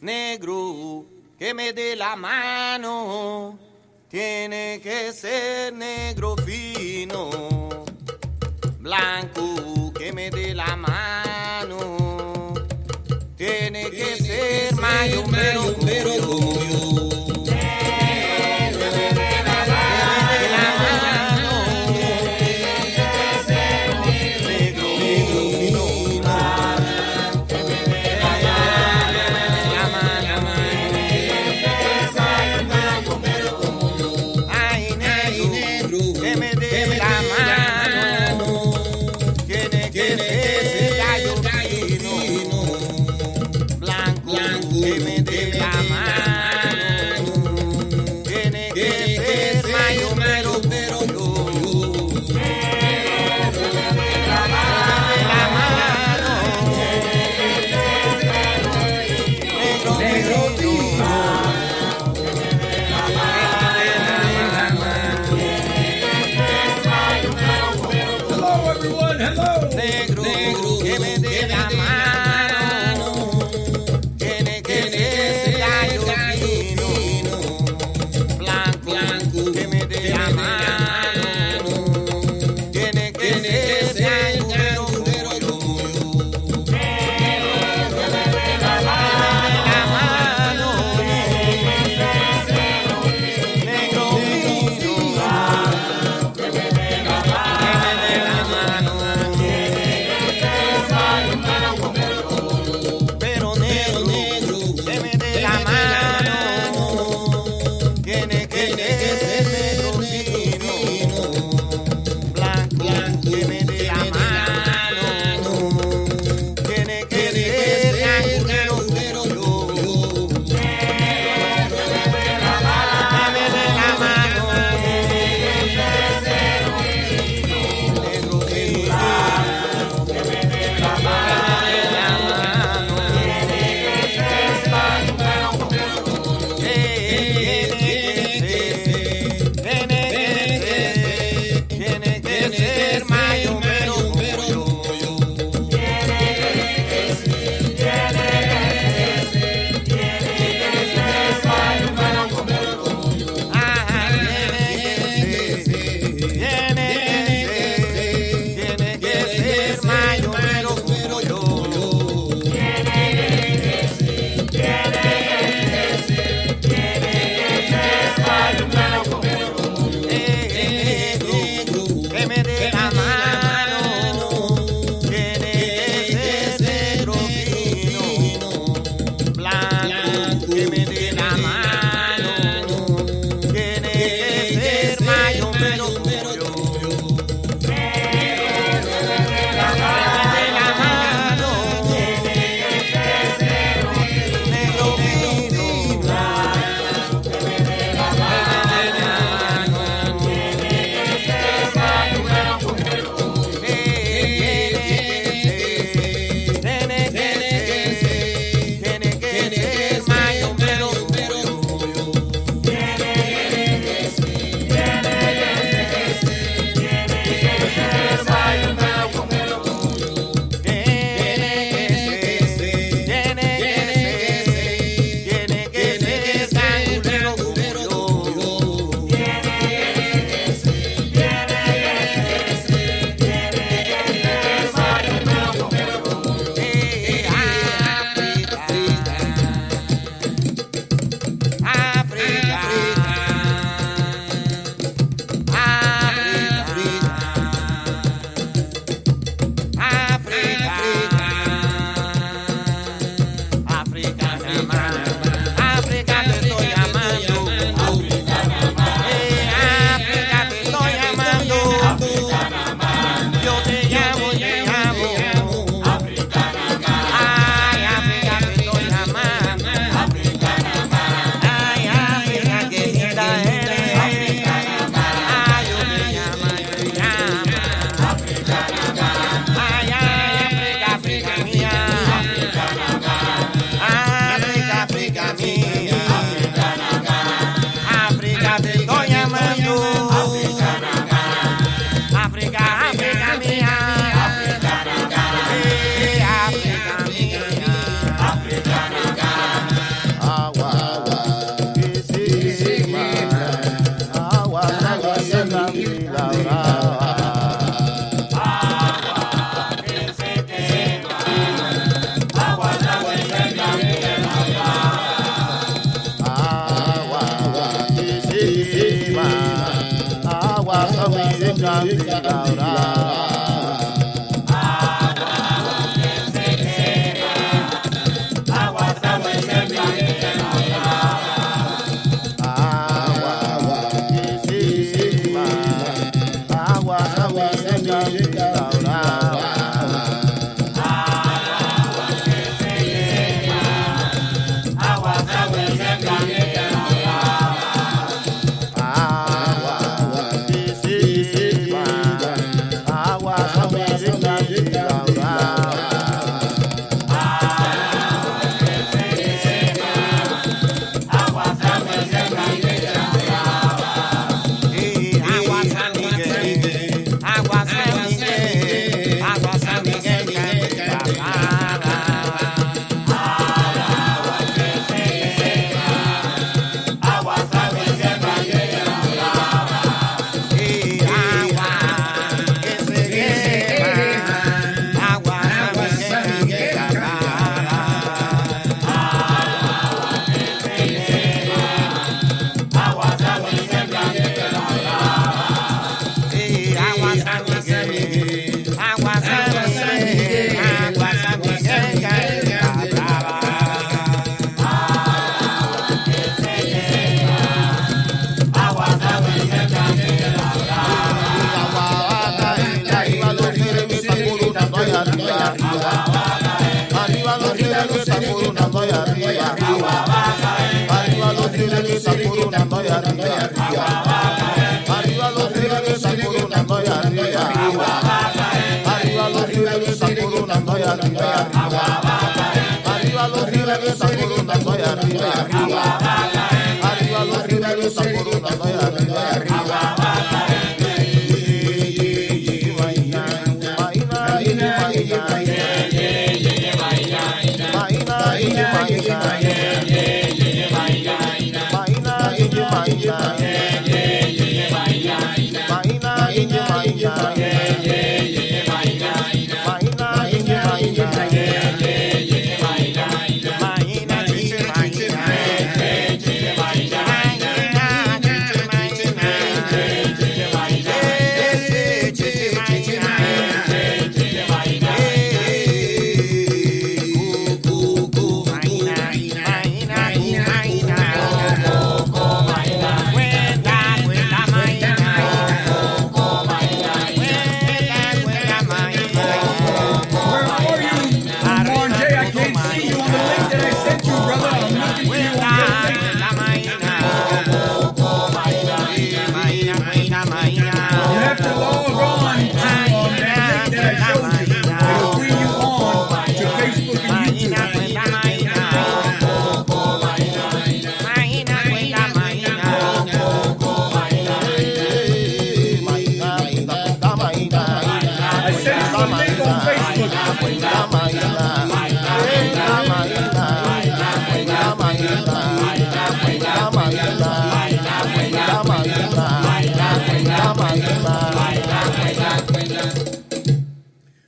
negro que me dé la mano, tiene que ser negro fino, blanco que me dé la mano, tiene que ser mayombero como yo. Que me dé la mano.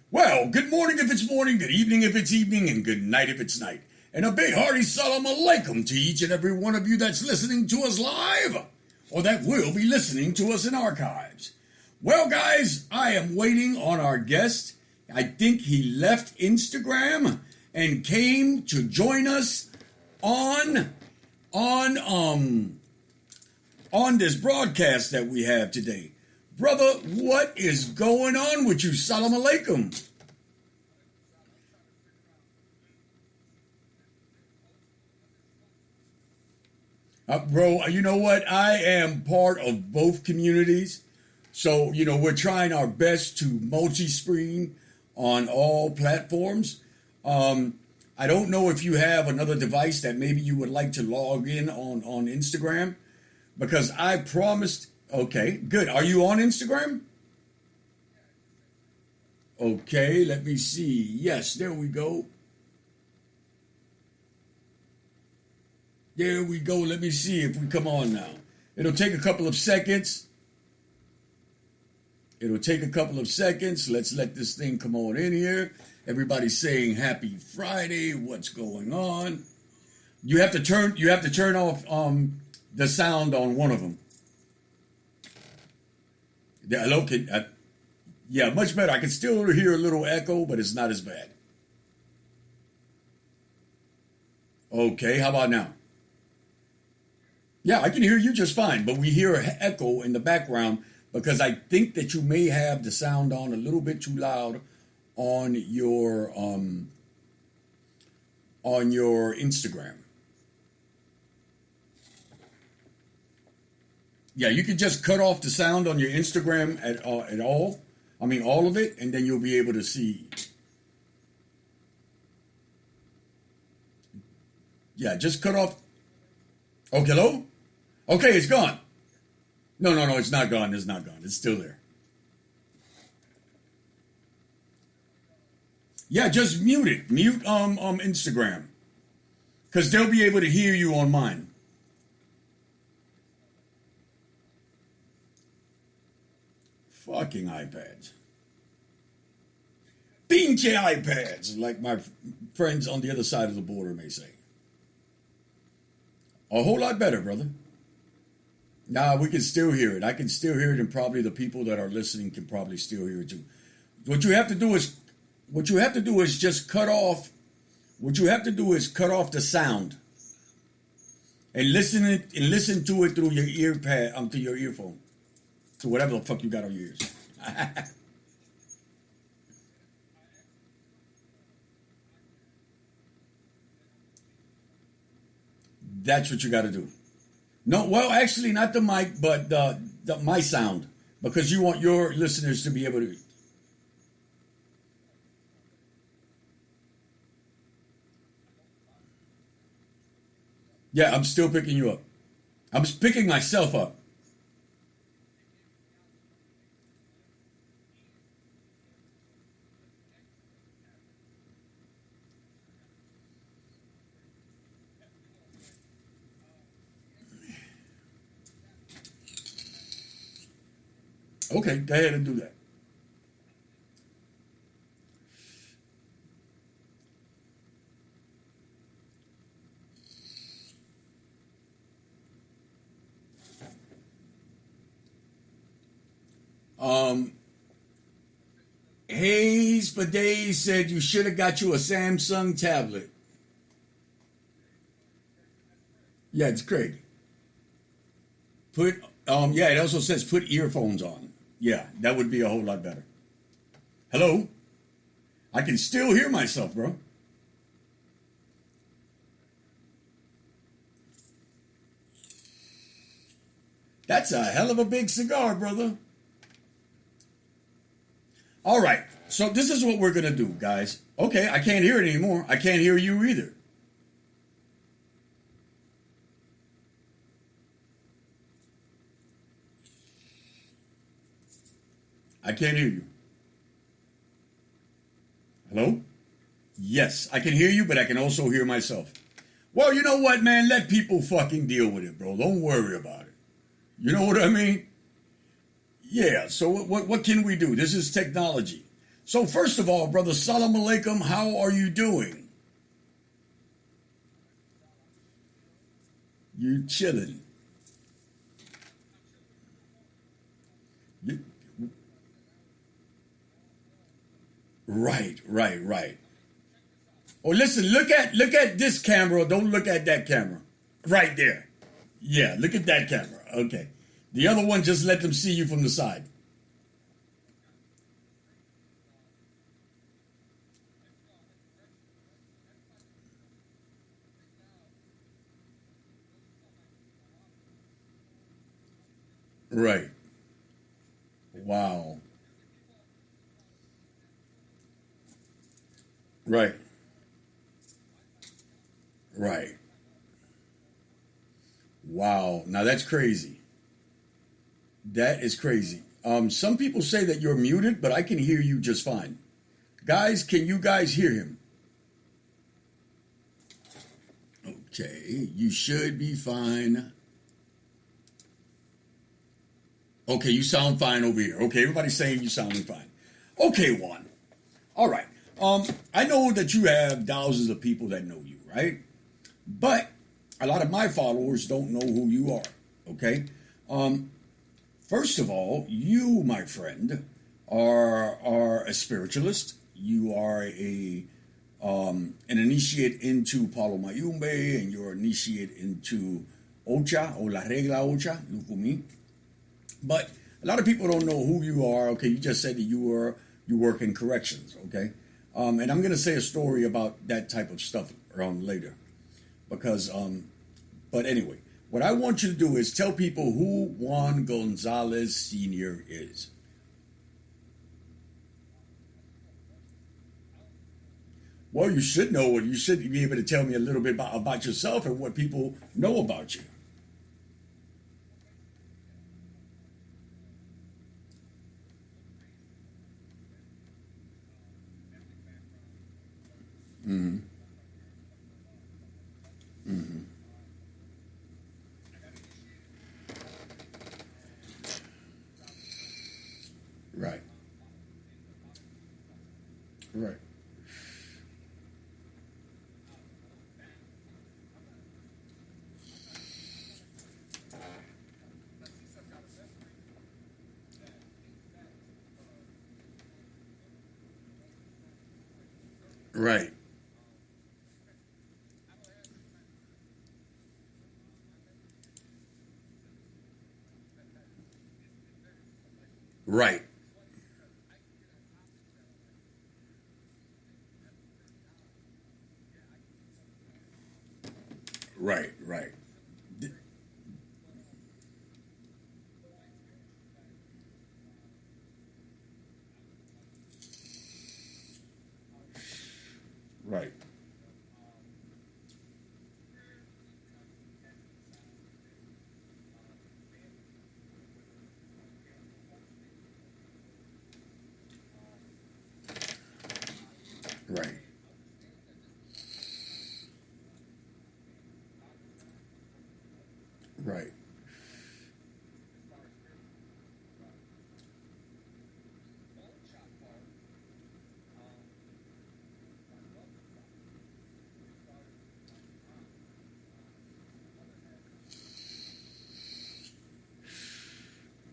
Well, good morning if it's morning, good evening if it's evening, and good night if it's night. And a big hearty salam alaikum to each and every one of you that's listening to us live, or that will be listening to us in archives. Well, guys, I am waiting on our guest. I think he left Instagram and came to join us on this broadcast that we have today. Brother, what is going on with you? Salam alaikum. Bro, you know what? I am part of both communities. So, we're trying our best to multi-screen on all platforms. I don't know if you have another device that maybe you would like to log in on Instagram, because I promised. Okay, good. Are you on Instagram? Okay, let me see. Yes, there we go. There we go. Let me see if we come on now. It'll take a couple of seconds. Let's let this thing come on in here. Everybody's saying happy Friday. What's going on? You have to turn off the sound on one of them. Hello, yeah, much better. I can still hear a little echo, but it's not as bad. Okay, how about now? Yeah, I can hear you just fine, but we hear an echo in the background because I think that you may have the sound on a little bit too loud on your Instagram. Yeah, you can just cut off the sound on your Instagram at all. I mean, all of it, and then you'll be able to see. Yeah, just cut off. Okay, hello? Okay, it's gone. No, it's not gone. It's not gone. It's still there. Yeah, just mute it. Mute Instagram. Because they'll be able to hear you on mine. Fucking iPads. Pinche iPads, like my friends on the other side of the border may say. A whole lot better, brother. Nah, we can still hear it. I can still hear it, and probably the people that are listening can probably still hear it too. What you have to do is just cut off. What you have to do is cut off the sound and listen to it through your through your earphone, to whatever the fuck you got on your ears. That's what you got to do. No, well, actually, not the mic, but my sound, because you want your listeners to be able to. Yeah, I'm still picking you up. I'm picking myself up. Okay, go ahead and do that. Um, Hayes for Days said you should have got you a Samsung tablet. Yeah, it's great. Yeah, it also says put earphones on. Yeah, that would be a whole lot better. Hello? I can still hear myself, bro. That's a hell of a big cigar, brother. All right, so this is what we're going to do, guys. Okay, I can't hear it anymore. I can't hear you either. I can't hear you. Hello? Yes, I can hear you, but I can also hear myself. Well, you know what, man? Let people fucking deal with it, bro. Don't worry about it. You know what I mean? Yeah, so what can we do? This is technology. So first of all, brother, salam alaikum, how are you doing? You chilling. You, right. Oh, listen, look at this camera. Don't look at that camera. Right there. Yeah, look at that camera. Okay. The other one, just let them see you from the side. Right. Wow. Right. Right. Wow. Now that's crazy. That is crazy. Some people say that you're muted, but I can hear you just fine. Guys, can you guys hear him? Okay, you should be fine. Okay, you sound fine over here. Okay, everybody's saying you sounding fine. Okay, Juan. All right. I know that you have thousands of people that know you, right? But a lot of my followers don't know who you are. Okay. First of all, you, my friend, are a spiritualist. You are a an initiate into Palo Mayumbe, and you're initiate into Ocha or La Regla Ocha, Lukumi. But a lot of people don't know who you are. Okay, you just said that you work in corrections. Okay, and I'm going to say a story about that type of stuff later, because but anyway, what I want you to do is tell people who Juan Gonzalez Sr. is. Well, you should know what you should be able to tell me a little bit about yourself and what people know about you. Mm-hmm. Mm-hmm. Right. Right. Right. Right. Right. Right. Right. Right. Right.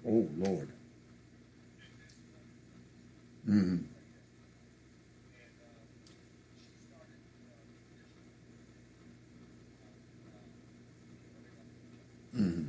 Oh Lord. Mm-hmm. Mm-hmm.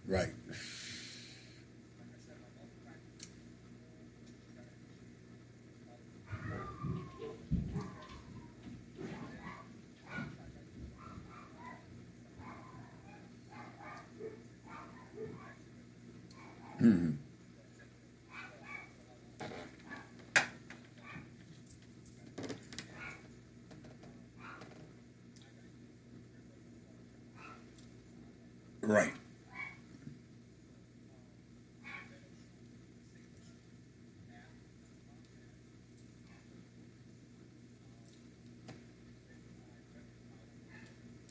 Right. Mm-hmm. Right.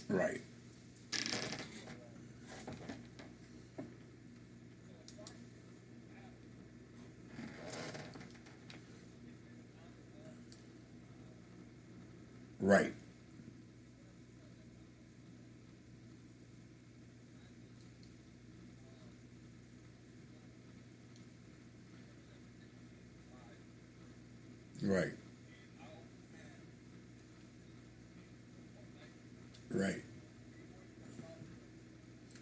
Right. Right. Right. Right.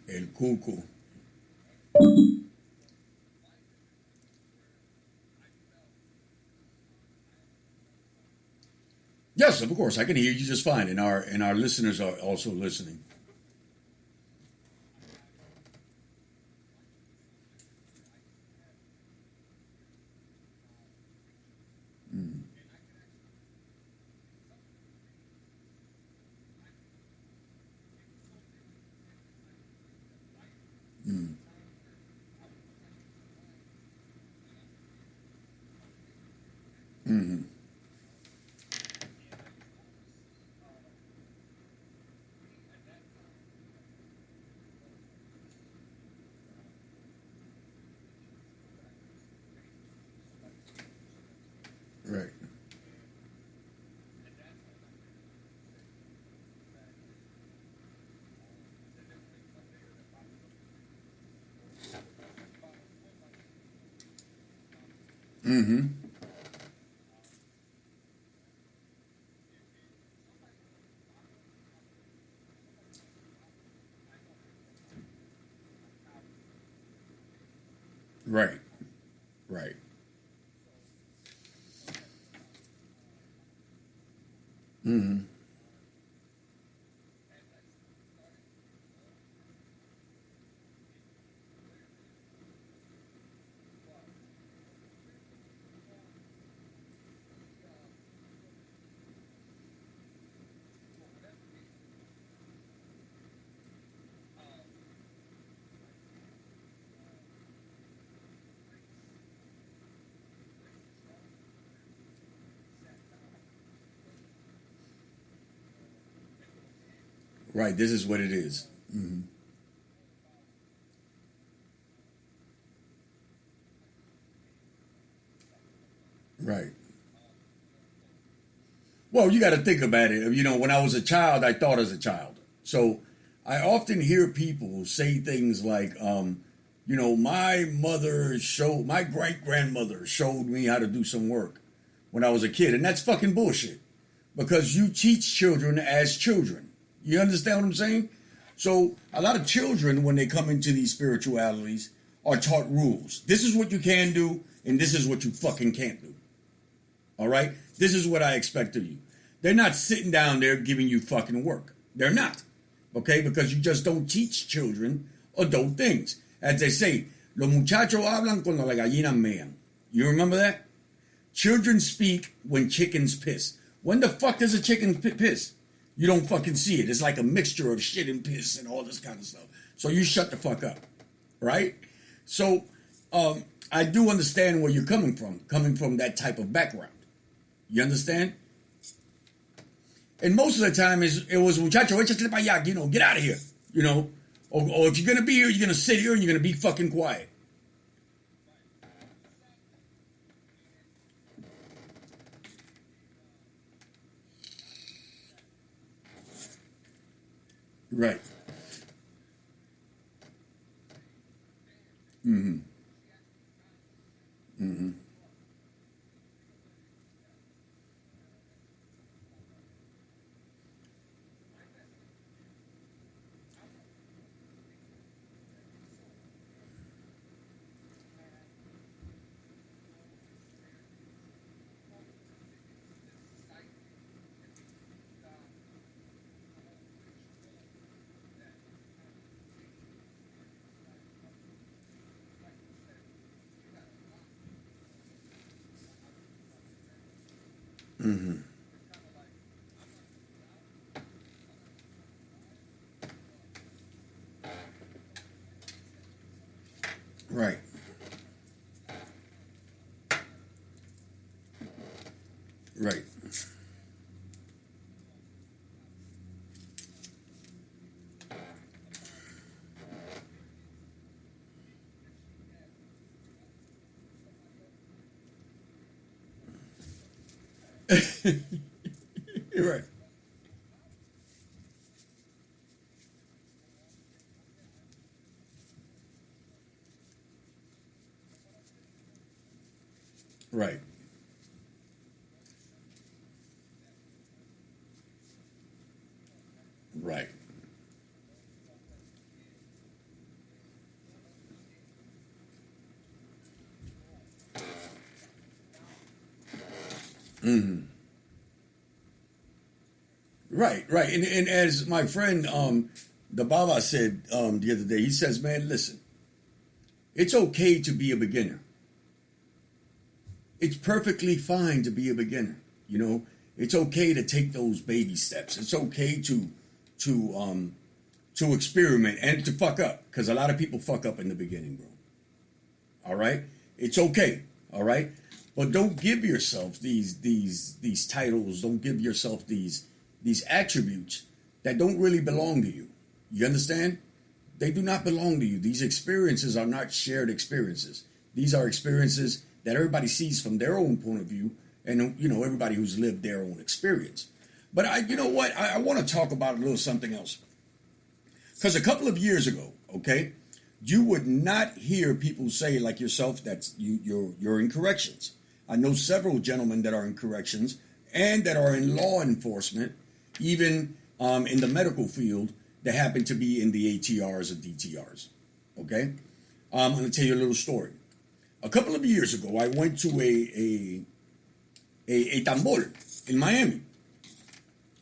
El cuco. Yes, of course. I can hear you just fine, and our listeners are also listening. Mm. Mm-hmm. Right. Mm-hmm. Right. Right. Mm-hmm. Right. This is what it is. Mm-hmm. Right. Well, you got to think about it. You know, when I was a child, I thought as a child. So I often hear people say things like, my great grandmother showed me how to do some work when I was a kid. And that's fucking bullshit because you teach children as children. You understand what I'm saying? So a lot of children, when they come into these spiritualities, are taught rules. This is what you can do, and this is what you fucking can't do. All right? This is what I expect of you. They're not sitting down there giving you fucking work. They're not. Okay? Because you just don't teach children adult things. As they say, los muchachos hablan cuando las gallinas mean. You remember that? Children speak when chickens piss. When the fuck does a chicken piss? You don't fucking see it. It's like a mixture of shit and piss and all this kind of stuff. So you shut the fuck up. Right? So I do understand where you're coming from that type of background. You understand? And most of the time it was muchacho, échate para allá, get out of here. Or if you're gonna be here, you're gonna sit here and you're gonna be fucking quiet. Right. Mm-hmm. Mm-hmm. Mm-hmm. Right. Right. Right. Right. Right. Mm-hmm. Right, right. And as my friend the Baba said the other day, he says, man, listen, it's okay to be a beginner. It's perfectly fine to be a beginner. It's okay to take those baby steps. It's okay to to experiment and to fuck up because a lot of people fuck up in the beginning, bro. All right, it's okay. All right, But don't give yourself these titles. Don't give yourself these attributes that don't really belong to you. You understand? They do not belong to you. These experiences are not shared experiences. These are experiences that everybody sees from their own point of view, and everybody who's lived their own experience. But I want to talk about a little something else. Because a couple of years ago, okay, you would not hear people say like yourself that you're in corrections. I know several gentlemen that are in corrections and that are in law enforcement, even in the medical field, that happen to be in the ATRs or DTRs. Okay, I'm going to tell you a little story. A couple of years ago, I went to a tambor in Miami.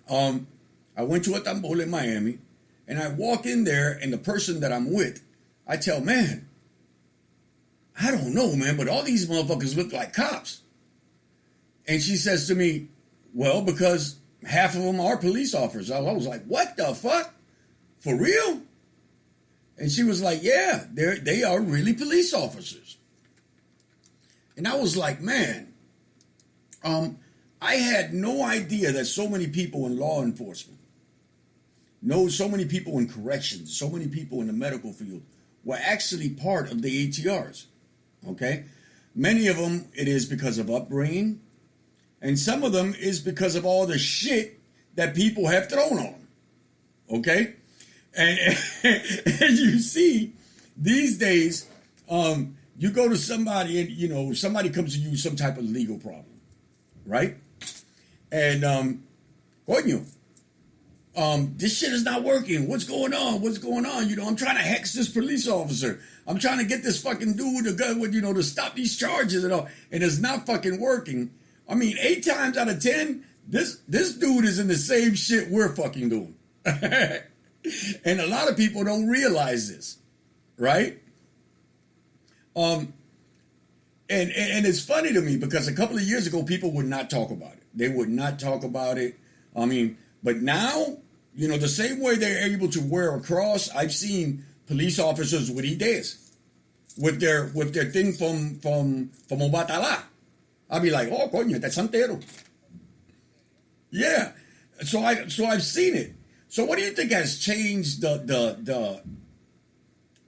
I went to a tambor in Miami, and I walk in there, and the person that I'm with, I tell, man, I don't know, man, but all these motherfuckers look like cops. And she says to me, well, because half of them are police officers. I was like, what the fuck? For real? And she was like, yeah, they are really police officers. And I was like, man, I had no idea that so many people in law enforcement, so many people in corrections, so many people in the medical field were actually part of the ATRs. Okay? Many of them, it is because of upbringing, and some of them is because of all the shit that people have thrown on them. Okay? And you see, these days, you go to somebody and, somebody comes to you with some type of legal problem, right? And, coño, this shit is not working. What's going on? What's going on? I'm trying to hex this police officer. I'm trying to get this fucking dude to stop these charges and all. And it's not fucking working. I mean, 8 times out of 10, this dude is in the same shit we're fucking doing. And a lot of people don't realize this, right? And it's funny to me because a couple of years ago, people would not talk about it. They would not talk about it. I mean, but now, the same way they're able to wear a cross, I've seen police officers with ideas, with their thing from Obatala. I'll be like, oh, coño, that's santero. Yeah. So I've seen it. So what do you think has changed the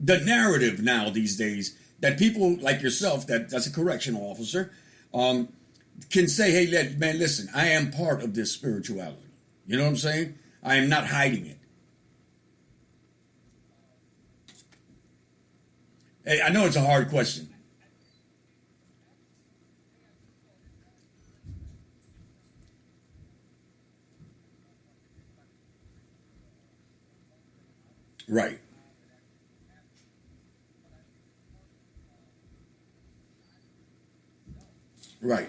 narrative now these days that people like yourself, that's a correctional officer, can say, hey, man, listen, I am part of this spirituality. You know what I'm saying? I am not hiding it. Hey, I know it's a hard question. Right. Right.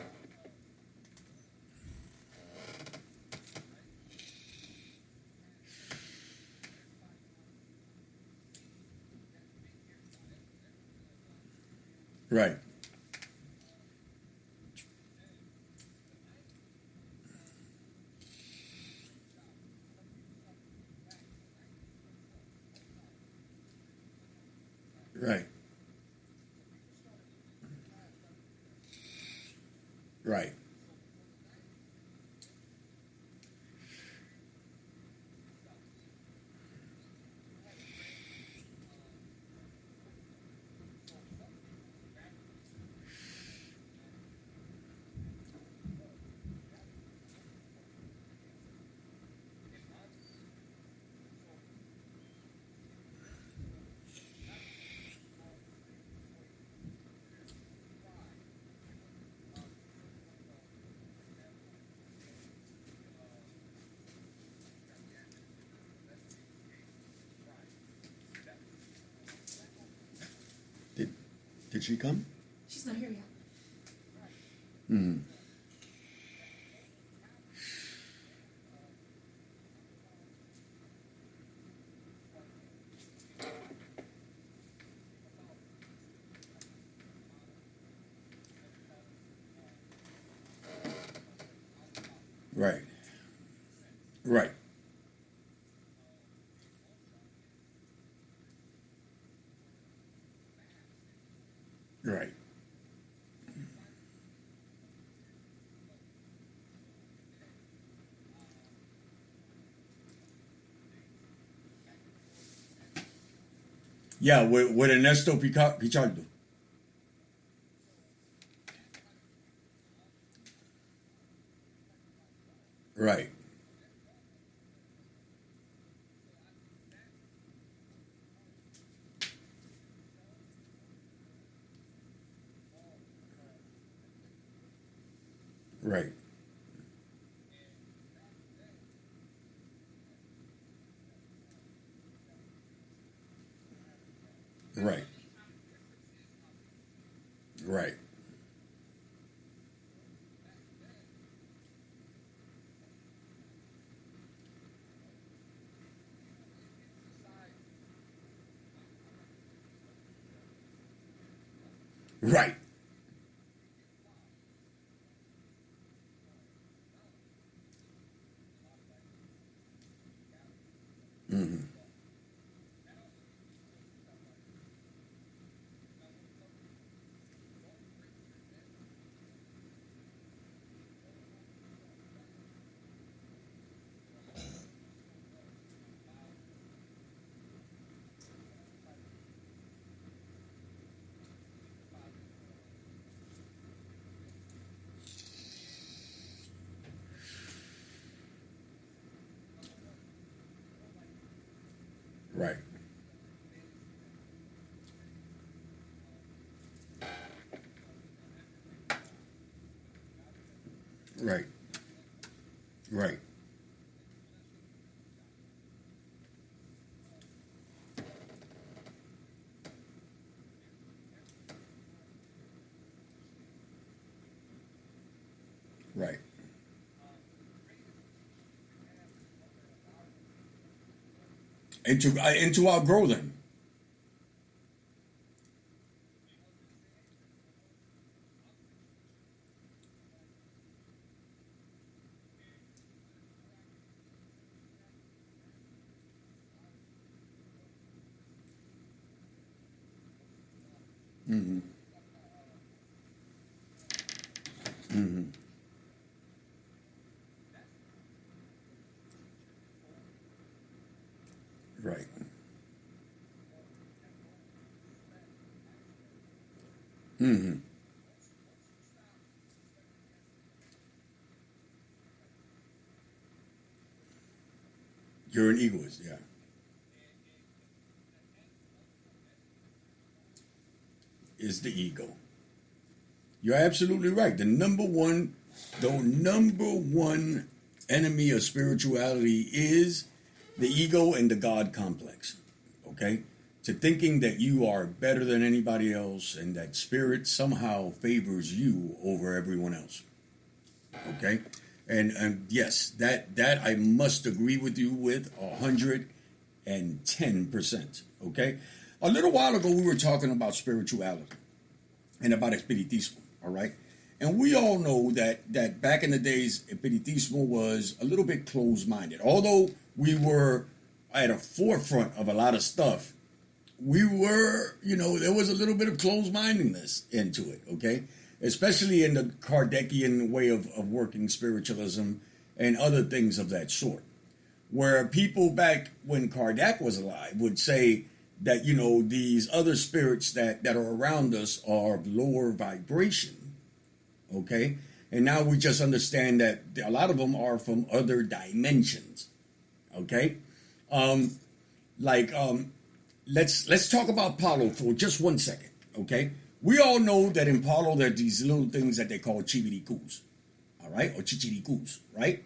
Right. Right. Right. Did she come? She's not here yet. Hmm. Right. Right. Right. Yeah, with Ernesto Pichardo. Right, right, right, right, right. Hmm. Right, right, right, right. And to outgrow them. Hmm. Hmm. Right. Hmm. You're an egoist, yeah. Is the ego. You're absolutely right. The number one enemy of spirituality is the ego and the God complex. Okay? To thinking that you are better than anybody else and that spirit somehow favors you over everyone else. Okay? And yes, that I must agree with you with 110%. Okay? A little while ago we were talking about spirituality and about espiritismo, all right? And we all know that back in the days, espiritismo was a little bit closed-minded. Although we were at a forefront of a lot of stuff, we were, there was a little bit of closed-mindedness into it, okay? Especially in the Kardecian way of working spiritualism and other things of that sort. Where people back when Kardec was alive would say that, these other spirits that are around us are of lower vibration, okay? And now we just understand that a lot of them are from other dimensions, okay? Um, like let's talk about Palo for just 1 second, okay? We all know that in Palo there are these little things that they call chibirikus, all right, or chichirikus, right?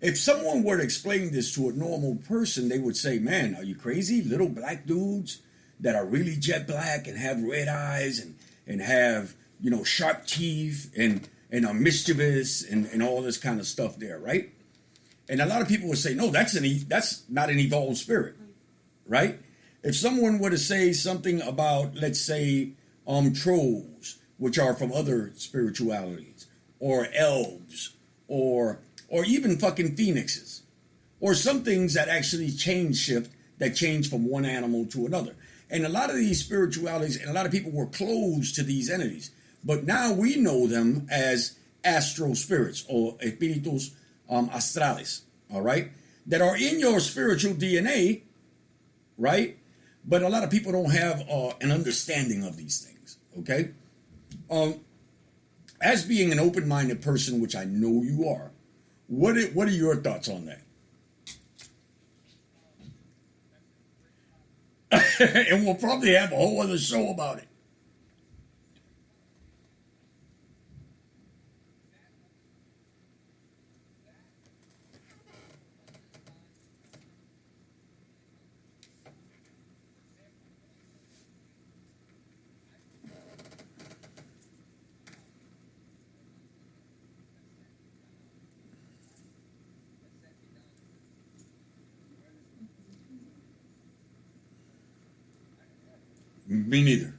If someone were to explain this to a normal person, they would say, "Man, are you crazy? Little black dudes that are really jet black and have red eyes and have sharp teeth and are mischievous and all this kind of stuff there, right?" And a lot of people would say, "No, that's not an evolved spirit, right?" If someone were to say something about, let's say, trolls, which are from other spiritualities, or elves, or even fucking phoenixes, or some things that actually shift, that change from one animal to another. And a lot of these spiritualities, and a lot of people were closed to these entities, but now we know them as astral spirits or espíritus astrales, all right, that are in your spiritual DNA, right? but a lot of people don't have an understanding of these things. Okay, as being an open-minded person, which I know you are, what are your thoughts on that? And we'll probably have a whole other show about it. Me neither.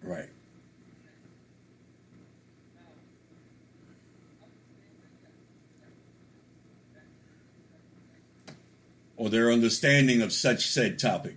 Right. Or their understanding of such said topic.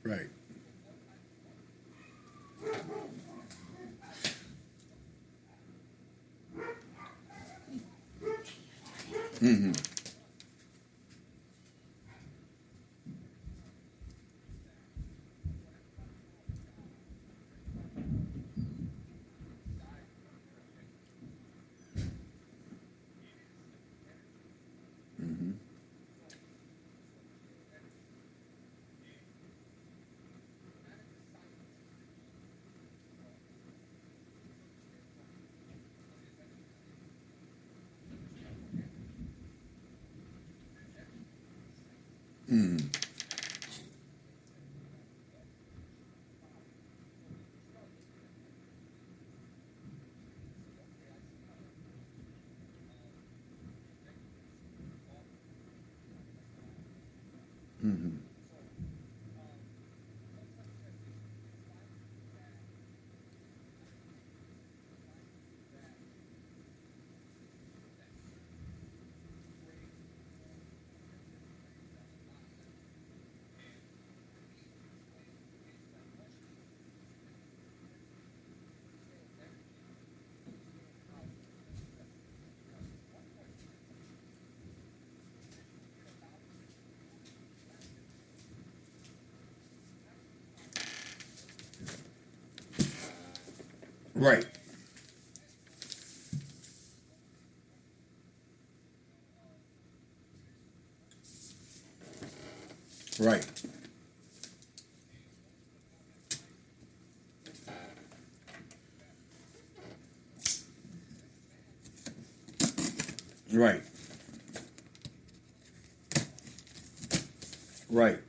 Right. Mm-hmm. Mm-hmm. Mm-hmm. Mm-hmm. Right. Right. Right. Right.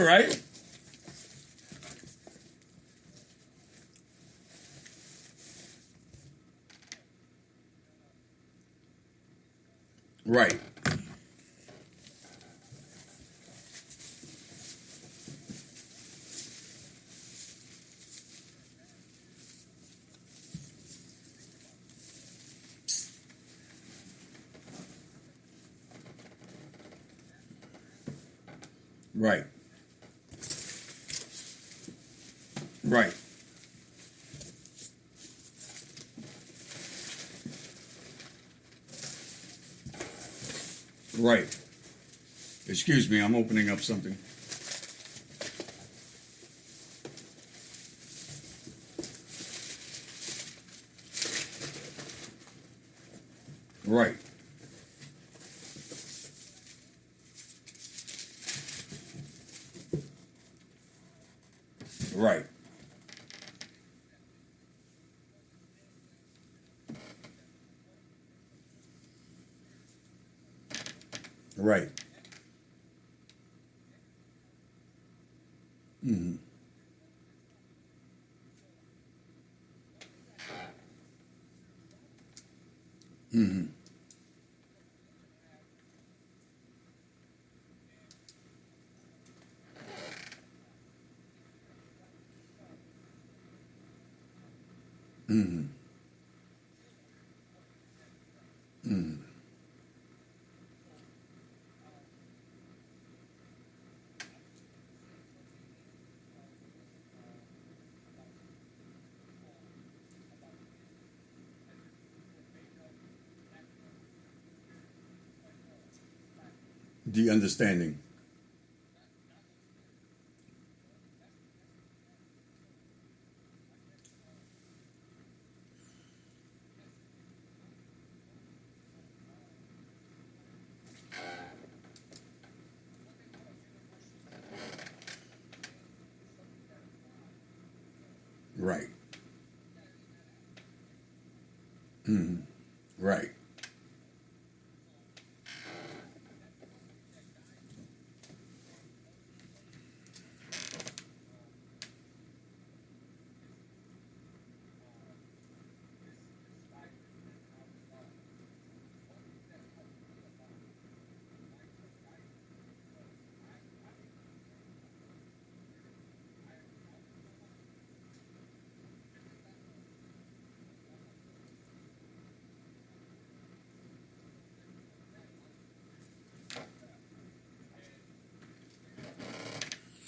Right. Right. Right. Right. Right. Excuse me, I'm opening up something. Right. Right. Right. Mm-hmm. Mm-hmm. Mm-hmm. Mm-hmm. The understanding. Right. Mm-hmm. Right.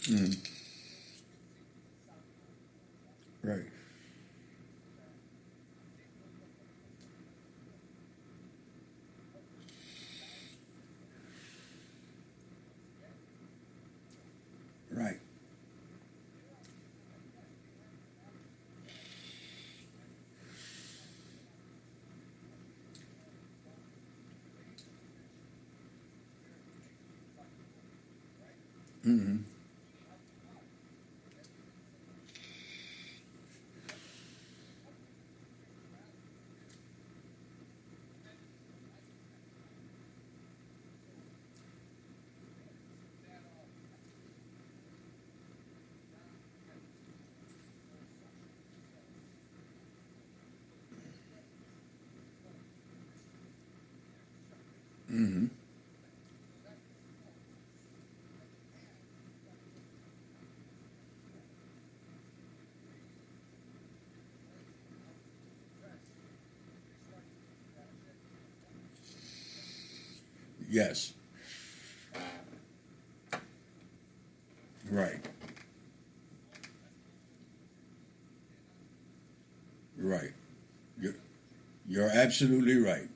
Mm-hmm. Right. Right. Mm-hmm. Mm-hmm. Yes. Right. Right. You're, you're absolutely right.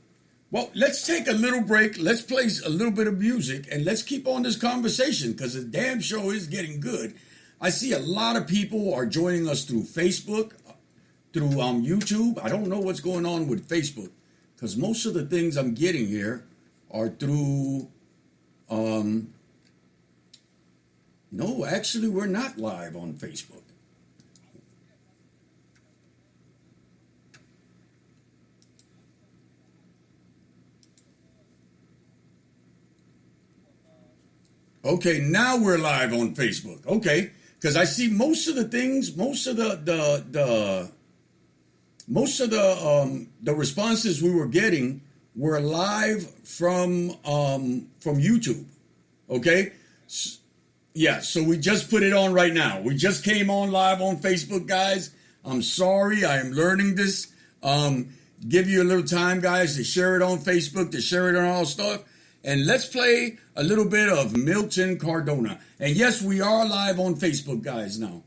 Well, let's take a little break. Let's play a little bit of music and let's keep on this conversation because the damn show is getting good. I see a lot of people are joining us through Facebook, through YouTube. I don't know what's going on with Facebook because most of the things I'm getting here are through. Um, no, actually, we're not live on Facebook. Okay, now we're live on Facebook. Okay, because I see most of the things, most of the responses we were getting were live from YouTube. Okay, yeah. So we just put it on right now. We just came on live on Facebook, guys. I'm sorry. I am learning this. Give you a little time, guys, to share it on Facebook, to share it on all stuff. And let's play a little bit of Milton Cardona. And yes, we are live on Facebook, guys, now.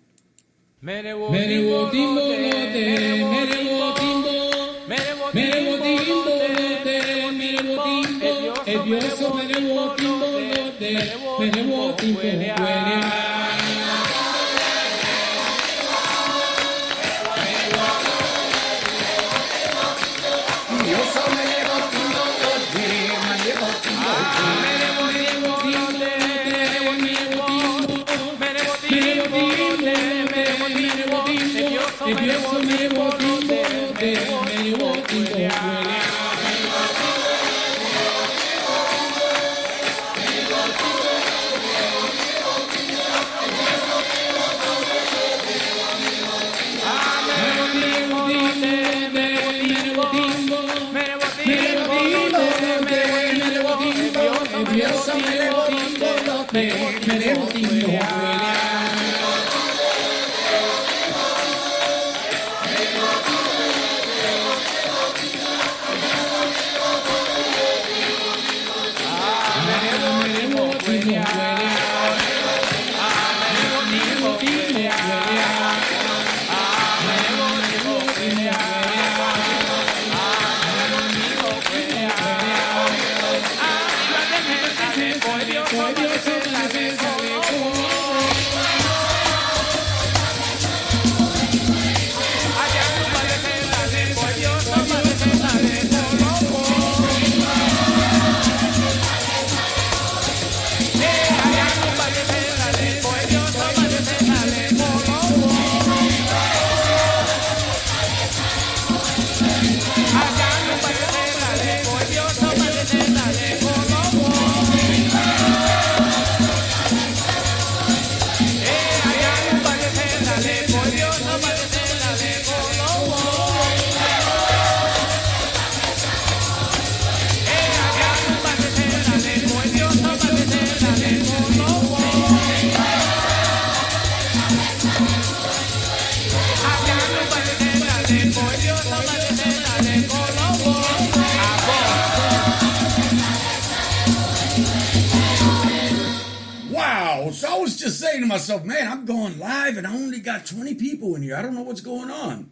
Wow. So I was just saying to myself, man, I'm going live and I only got 20 people in here. I don't know what's going on.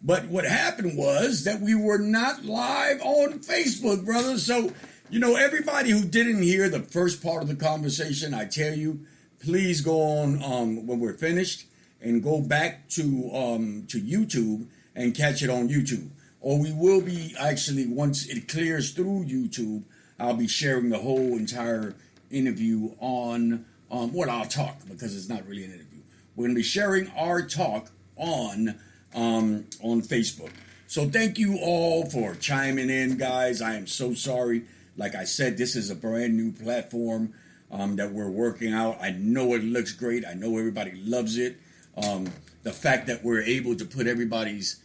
But what happened was that we were not live on Facebook, brother. So, everybody who didn't hear the first part of the conversation, I tell you, please go on when we're finished and go back to YouTube and catch it on YouTube. Or we will be actually, once it clears through YouTube, I'll be sharing the whole entire interview on our talk, because it's not really an interview. We're going to be sharing our talk on Facebook. So thank you all for chiming in, guys. I am so sorry. Like I said, this is a brand new platform that we're working out. I know it looks great. I know everybody loves it. The fact that we're able to put everybody's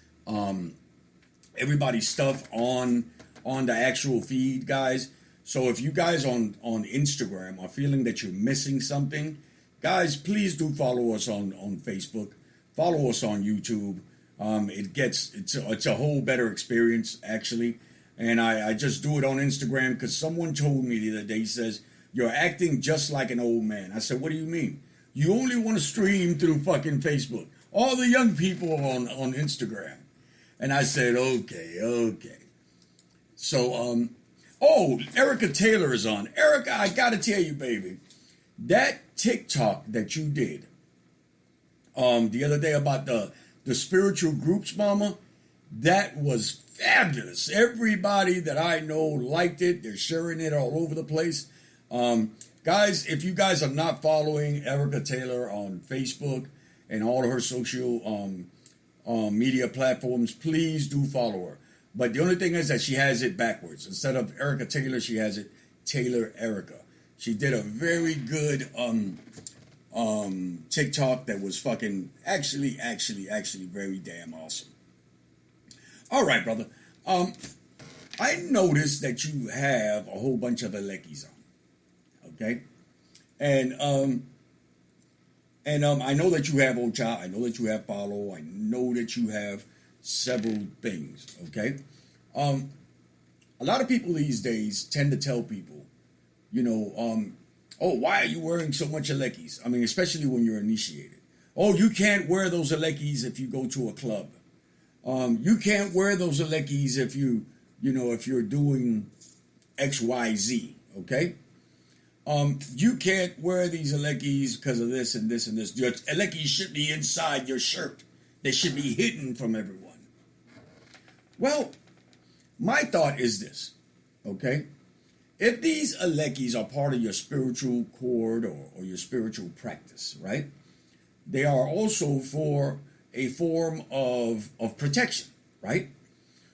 stuff on the actual feed, guys. So if you guys on Instagram are feeling that you're missing something, guys, please do follow us on Facebook. Follow us on YouTube. It's a whole better experience, actually. And I just do it on Instagram because someone told me the other day, he says, you're acting just like an old man. I said, what do you mean? You only want to stream through fucking Facebook. All the young people are on Instagram. And I said, okay. So, Erica Taylor is on. Erica, I got to tell you, baby, that TikTok that you did the other day about the spiritual groups, mama, that was fabulous. Everybody that I know liked it. They're sharing it all over the place. Guys, if you guys are not following Erica Taylor on Facebook and all of her social media platforms, please do follow her. But the only thing is that she has it backwards. Instead of Erica Taylor, she has it Taylor Erica. She did a very good TikTok that was fucking actually very damn awesome. All right, brother. I noticed that you have a whole bunch of Alekis on. Okay? And I know that you have Ocha. I know that you have Paulo. I know that you have several things. Okay? A lot of people these days tend to tell people, oh, why are you wearing so much Alekis? I mean, especially when you're initiated. Oh, you can't wear those Alekis if you go to a club. You can't wear those Alekis if if you're doing XYZ, okay? You can't wear these Alekis because of this and this and this. Your Alekis should be inside your shirt. They should be hidden from everyone. Well, my thought is this, okay? If these Alekis are part of your spiritual cord or your spiritual practice, right? They are also for a form of protection, right?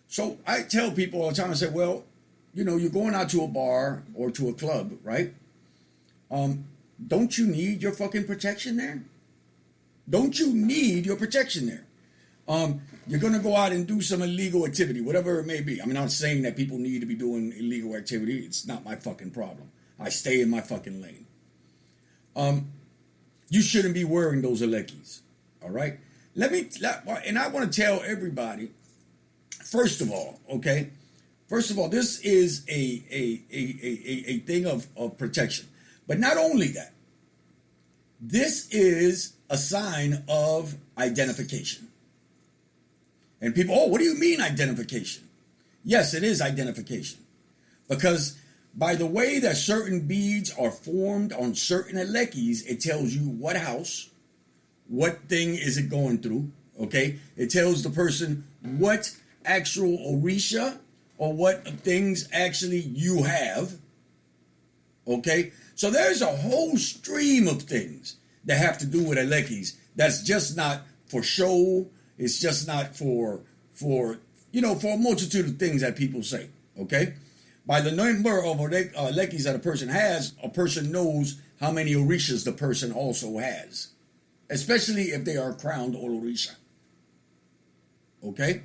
So I tell people all the time, I say, well, you're going out to a bar or to a club, right? Don't you need your fucking protection there? Don't you need your protection there? You're going to go out and do some illegal activity, whatever it may be. I'm not saying that people need to be doing illegal activity. It's not my fucking problem. I stay in my fucking lane. You shouldn't be wearing those Alekis, all right? And I want to tell everybody, first of all, okay? First of all, this is a thing of protection. But not only that, this is a sign of identification. And people, what do you mean identification? Yes, it is identification. Because by the way that certain beads are formed on certain Alekis, it tells you what house, what thing is it going through, okay? It tells the person what actual Orisha or what things actually you have, okay? So there's a whole stream of things that have to do with Alekis that's just not for show. It's just not for a multitude of things that people say, okay? By the number of Alekis that a person has, a person knows how many Orishas the person also has, especially if they are crowned Orisha, okay?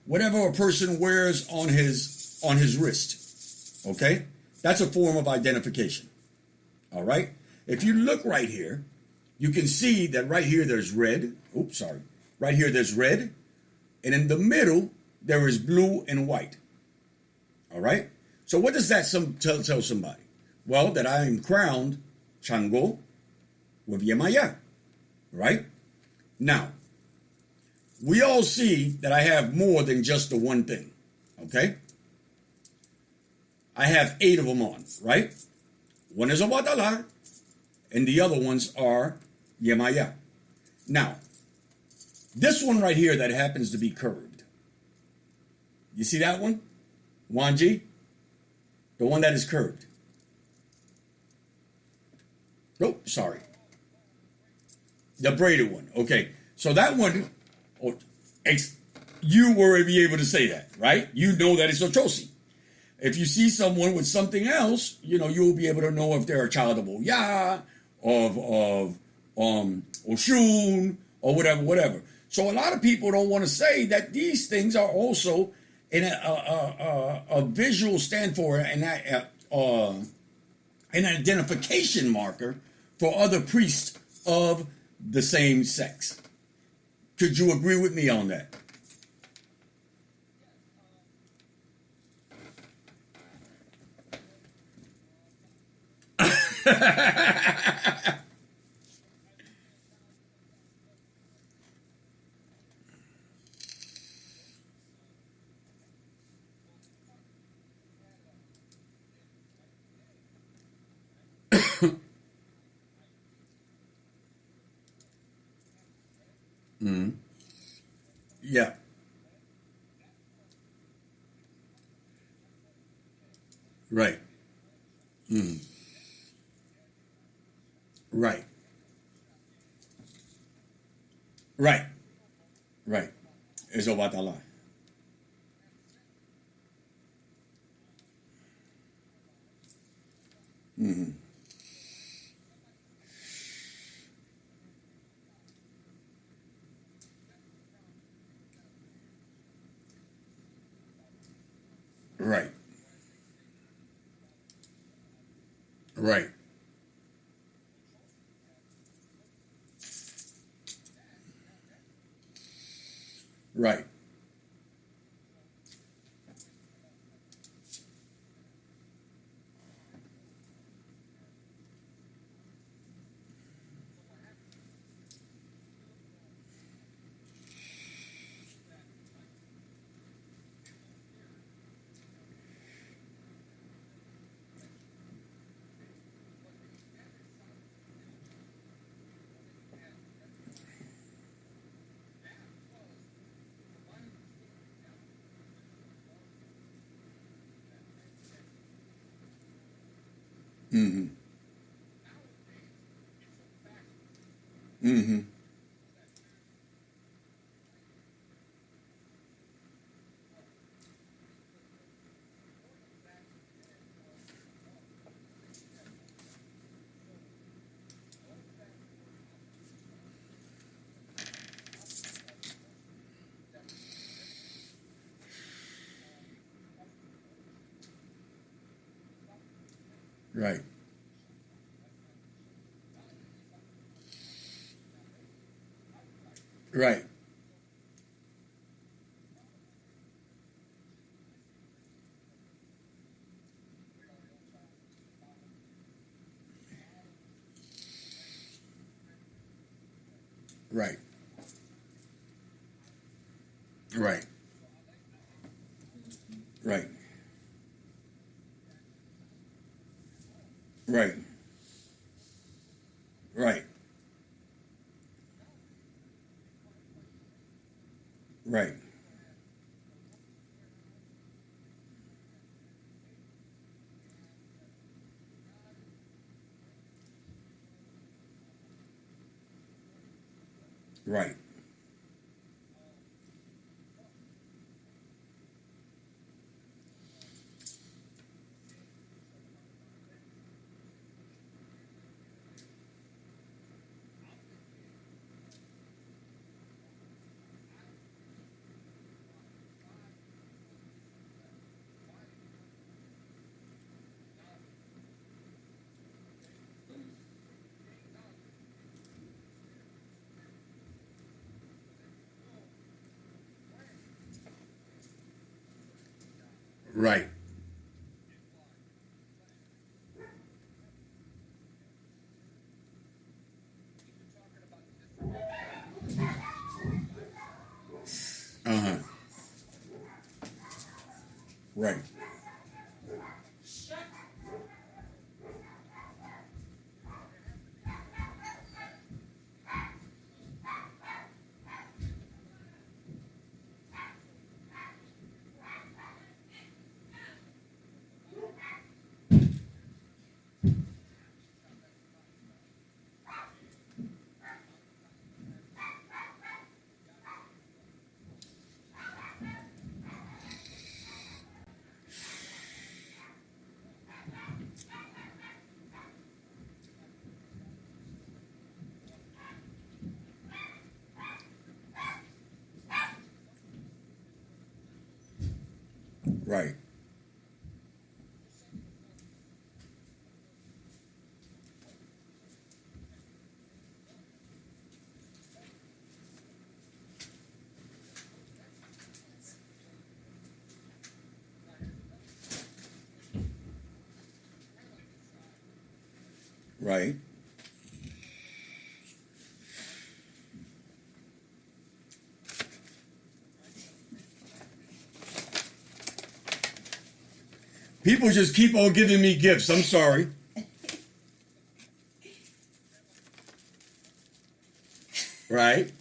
Whatever a person wears on his wrist, okay? That's a form of identification, all right? If you look right here, you can see that right here there's red. Oops, sorry. Right here there's red. And in the middle, there is blue and white. All right? So what does that tell somebody? Well, that I am crowned Chango with Yemaya. Right? Now, we all see that I have more than just the one thing. Okay? I have 8 of them on, right? One is a Watala, and the other ones are Yemaya. Now, this one right here that happens to be curved. You see that one? Wanji? The one that is curved. Oh, sorry. The braided one. Okay. So that one, you will be able to say that, right? You know that it's Ochosi. If you see someone with something else, you'll be able to know if they're a child of Oya, of Oshun, or whatever. So a lot of people don't want to say that these things are also in a visual stand for an identification marker for other priests of the same sex. Could you agree with me on that? Mm-hmm. Yeah. Right. Mm. Right. Right. Right. It's about Allah. Mm-hmm. Right. Right. Right. Mm-hmm. Mm-hmm. Right. Right. Right. Right. Right. Right. Right. Right. Right. Right. Uh-huh. Right. Right. Right. People just keep on giving me gifts. I'm sorry. Right.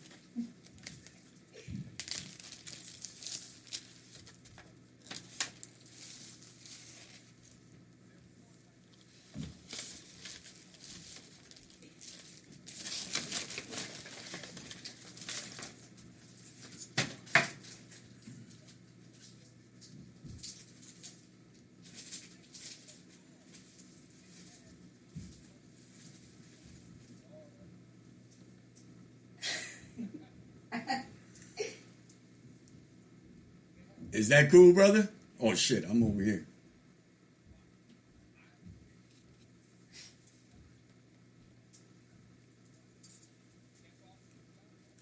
Is that cool, brother? Oh shit, I'm over here.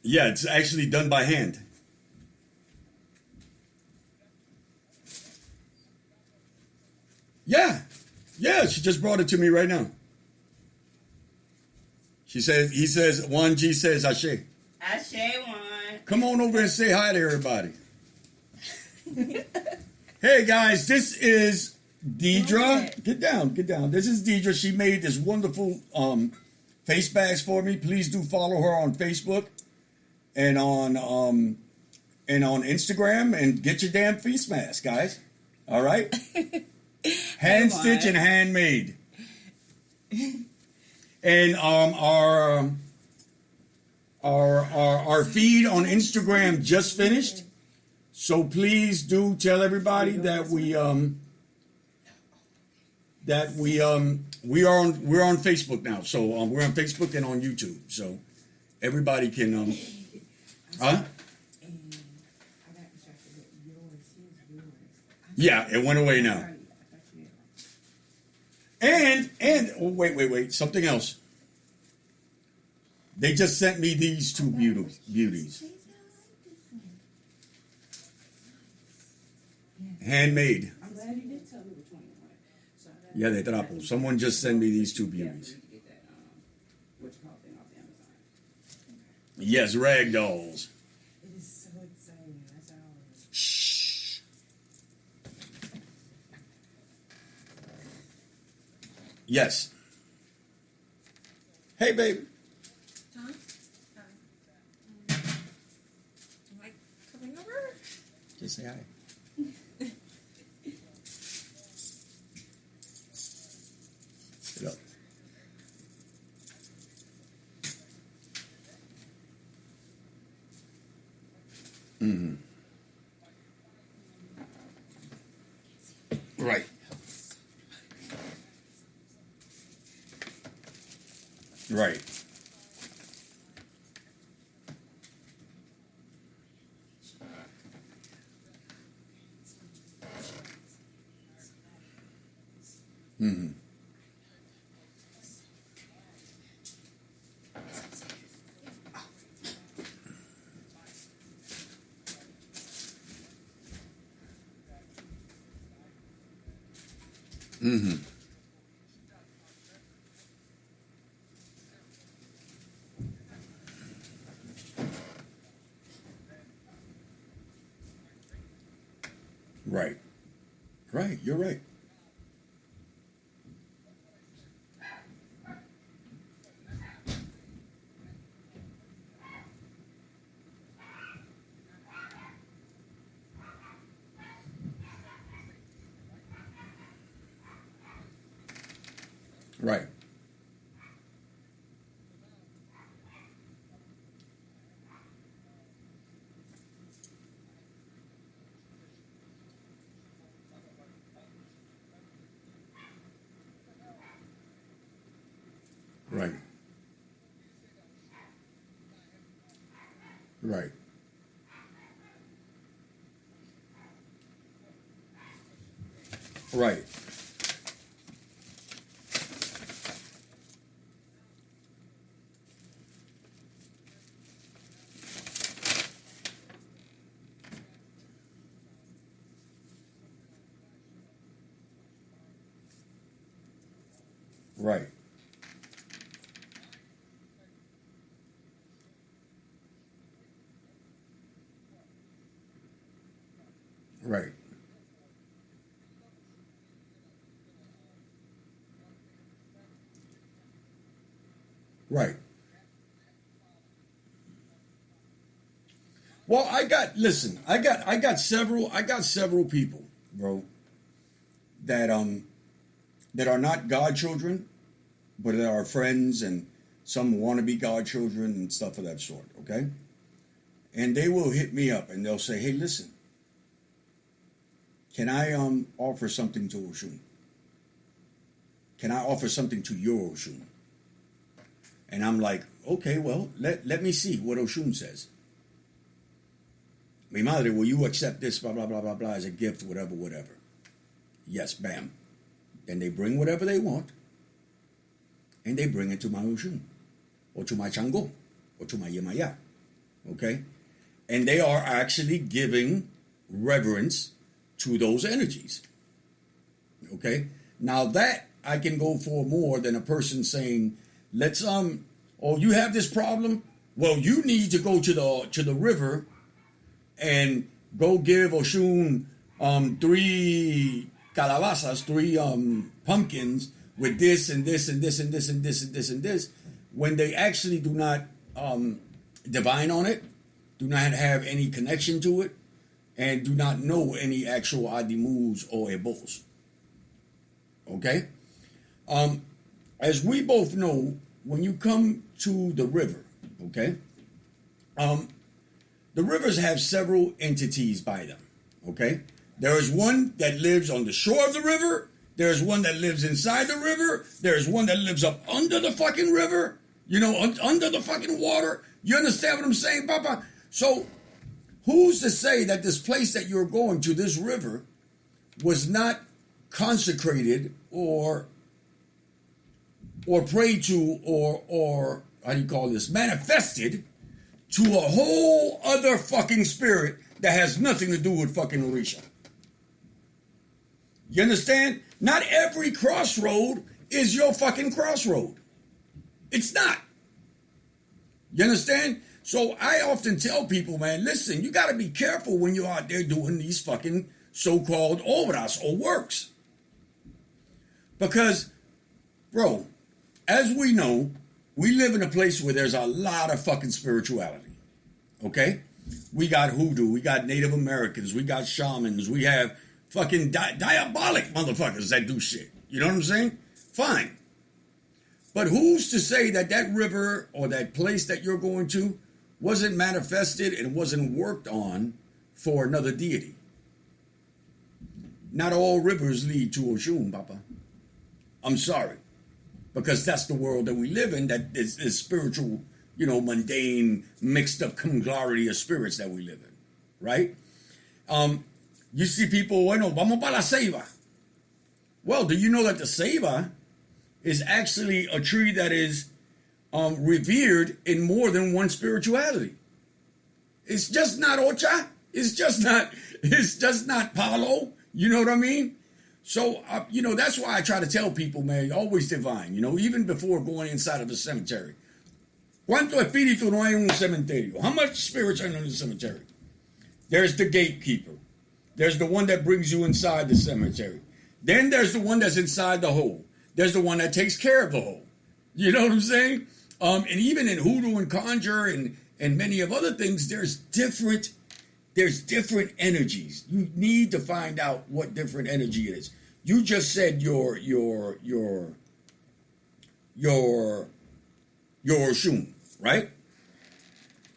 Yeah, it's actually done by hand. Yeah. Yeah, she just brought it to me right now. She says, he says, Juan G says, Ashe. Ashe one. Come on over and say hi to everybody. Hey guys, this is Deidre. Get down, get down. This is Deidre. She made this wonderful face bags for me. Please do follow her on Facebook and on Instagram and get your damn face mask, guys. All right? Hand stitch and handmade. And our feed on Instagram just finished. So please do tell everybody that we're on Facebook now. So we're on Facebook and on YouTube. So everybody can huh? Yeah, it went away now. And oh, wait, something else. They just sent me these two beauties. Handmade. I'm glad you did tell me which one you wanted. So Yeah, de trapo. Someone just sent me these two yeah, beauties. you can get that what you call thing off Amazon. Yes, rag dolls. It is so exciting. That's all. Shh. Yes. Hey, baby. Tom? Am I coming over? Just say hi. Sit up. Mm-hmm. Right. Right. Mm-hmm. Mm-hmm. Right. Right. You're right. Right. Right. Right. Right. Right. Right. Right. Well, I got several people, bro, that are not godchildren, but that are friends and some want to be godchildren and stuff of that sort, okay? And they will hit me up and they'll say, "Hey, listen, can I offer something to Oshun? Can I offer something to your Oshun?" And I'm like, "Okay, well, let me see what Oshun says. Mi madre, will you accept this, blah, blah, blah, blah, blah, as a gift, whatever, whatever?" Yes, bam. Then they bring whatever they want, and they bring it to my Oshun, or to my Chango, or to my Yemaya, okay? And they are actually giving reverence to those energies, okay? Now that I can go for more than a person saying, "Let's oh, you have this problem? Well, you need to go to the river and go give Oshun 3 calabazas, 3 pumpkins with this and this and this and this and this and this and this," when they actually do not divine on it, do not have any connection to it, and do not know any actual adimus or ebos. Okay? As we both know, when you come to the river, okay, the rivers have several entities by them, okay? There is one that lives on the shore of the river. There is one that lives inside the river. There is one that lives up under the fucking river, under the fucking water. You understand what I'm saying, Papa? So who's to say that this place that you're going to, this river, was not consecrated or or prayed to or how do you call this, manifested to a whole other fucking spirit that has nothing to do with fucking Orisha. You understand? Not every crossroad is your fucking crossroad. It's not. You understand? So I often tell people, man, listen, you got to be careful when you're out there doing these fucking so-called obras or works. Because, bro, as we know, we live in a place where there's a lot of fucking spirituality. Okay? We got hoodoo, we got Native Americans, we got shamans, we have fucking diabolic motherfuckers that do shit. You know what I'm saying? Fine. But who's to say that that river or that place that you're going to wasn't manifested and wasn't worked on for another deity? Not all rivers lead to Oshun, Papa. I'm sorry. Because that's the world that we live in, that is spiritual, you know, mundane, mixed up conglomerate of spirits that we live in. Right? You see people, bueno, vamos para la ceiba. Well, do you know that the ceiba is actually a tree that is revered in more than one spirituality? It's just not Ocha. It's just not Palo. You know what I mean? So, you know, that's why I try to tell people, man, always divine, you know, even before going inside of a cemetery. ¿Cuánto espíritu no hay en un cementerio? How much spirits are in the cemetery? There's the gatekeeper. There's the one that brings you inside the cemetery. Then there's the one that's inside the hole. There's the one that takes care of the hole. You know what I'm saying? And even in hoodoo and conjure and many of other things, there's different energies. You need to find out what different energy it is. You just said your Oshun, right?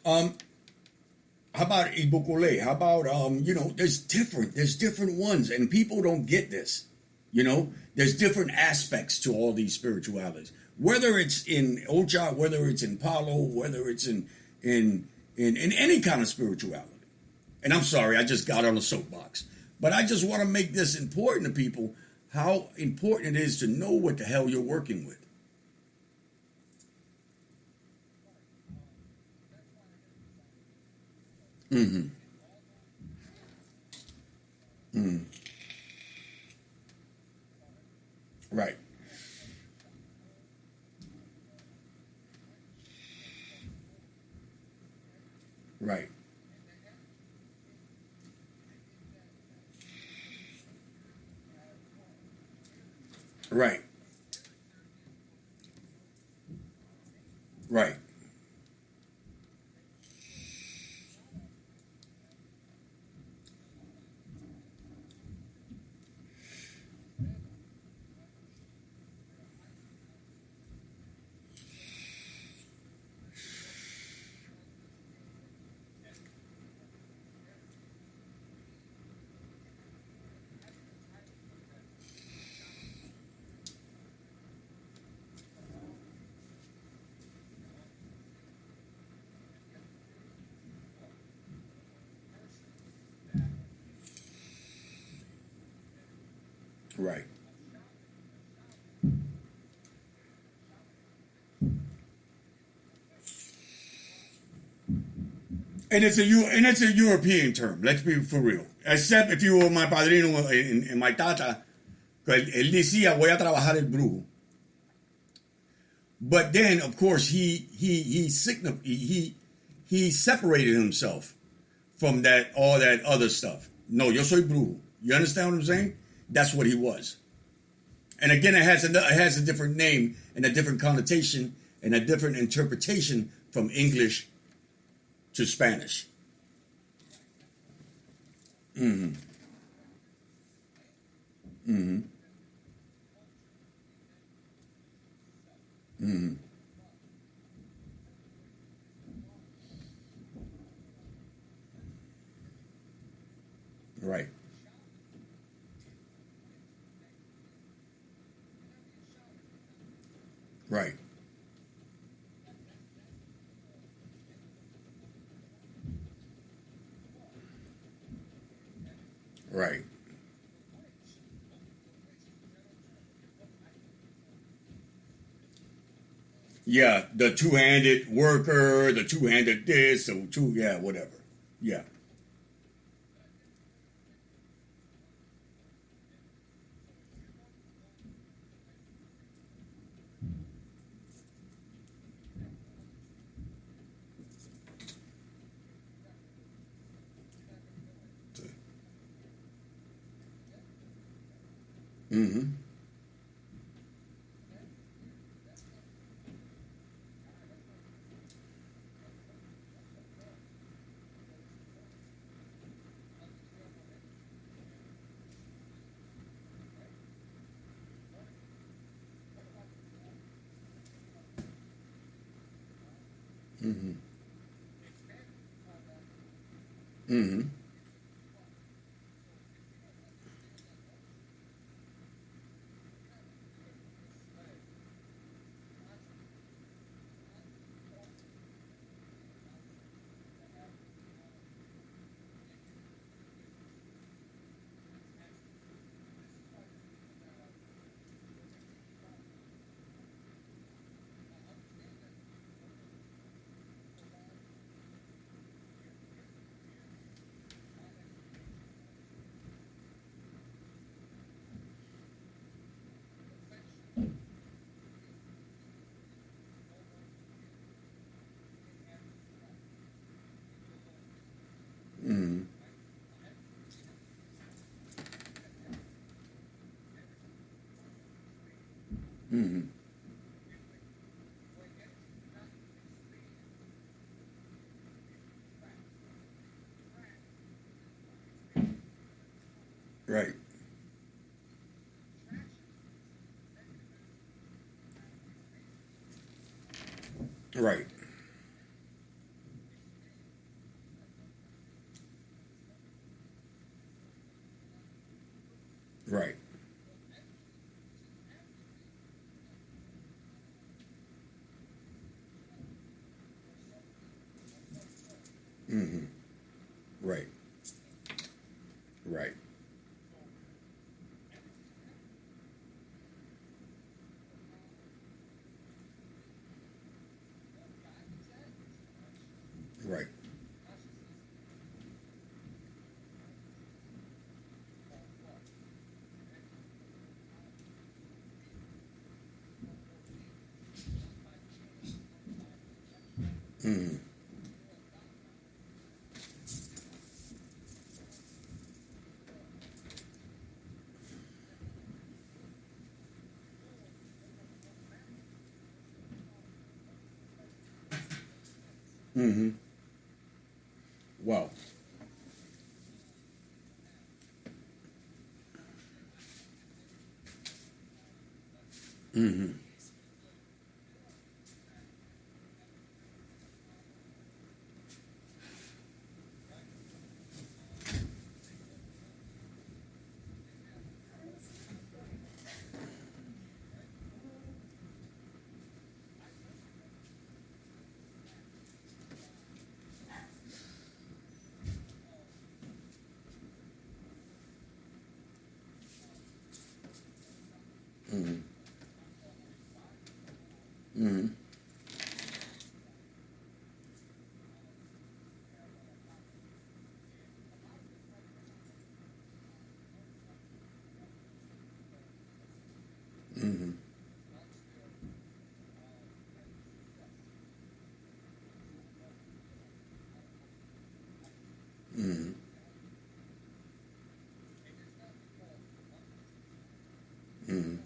How about Ibukole? How about you know, there's different ones, and people don't get this. You know, there's different aspects to all these spiritualities. Whether it's in Ocha, whether it's in Palo, whether it's in any kind of spirituality. And I'm sorry, I just got on a soapbox. But I just want to make this important to people, how important it is to know what the hell you're working with. Mm-hmm. Mm. Right. Right. Right. Right. Right. And it's a European term. Let's be for real. Except if you were my padrino and my tata, él decía voy a trabajar el brujo. But then, of course, he separated himself from all that other stuff. No, yo soy brujo. You understand what I'm saying? That's what he was. And again, it has a different name and a different connotation and a different interpretation from English to Spanish. Mm-hmm. Mm-hmm. Mm-hmm. Right. Right. Right. Yeah, the two-handed worker, the two-handed this, or yeah, whatever. Yeah. Mm-hmm. Mm-hmm. Mm-hmm. Mm-hmm. Mm-hmm. Right. Right. Right. Mm-hmm. Right. Right. Right. Mm-hmm. Mm-hmm. Wow. Mm-hmm. Mm-hmm. Mm-hmm. Mm-hmm. Mm-hmm. Mm-hmm.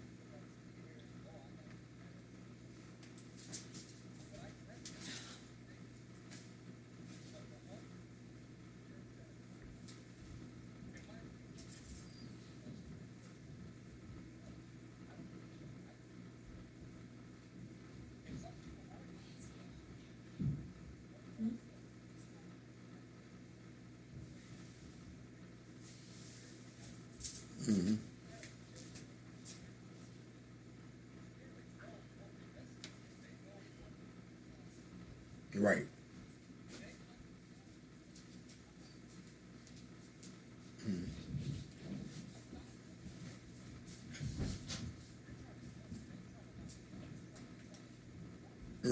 Mm-hmm. Right.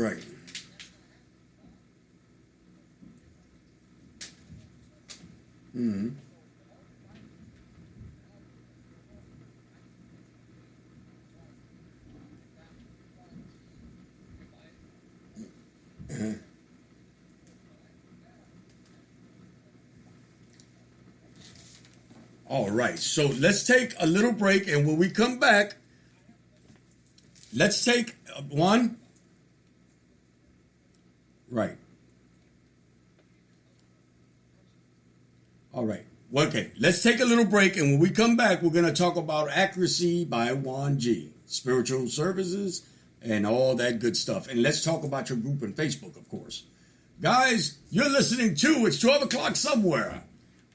Right. Mm-hmm. All right. So let's take a little break, and when we come back, let's take one. Right. All right. Okay. Let's take a little break, and when we come back, we're going to talk about accuracy by Juan G, spiritual services, and all that good stuff. And let's talk about your group on Facebook, of course. Guys, you're listening to It's 12 O'Clock Somewhere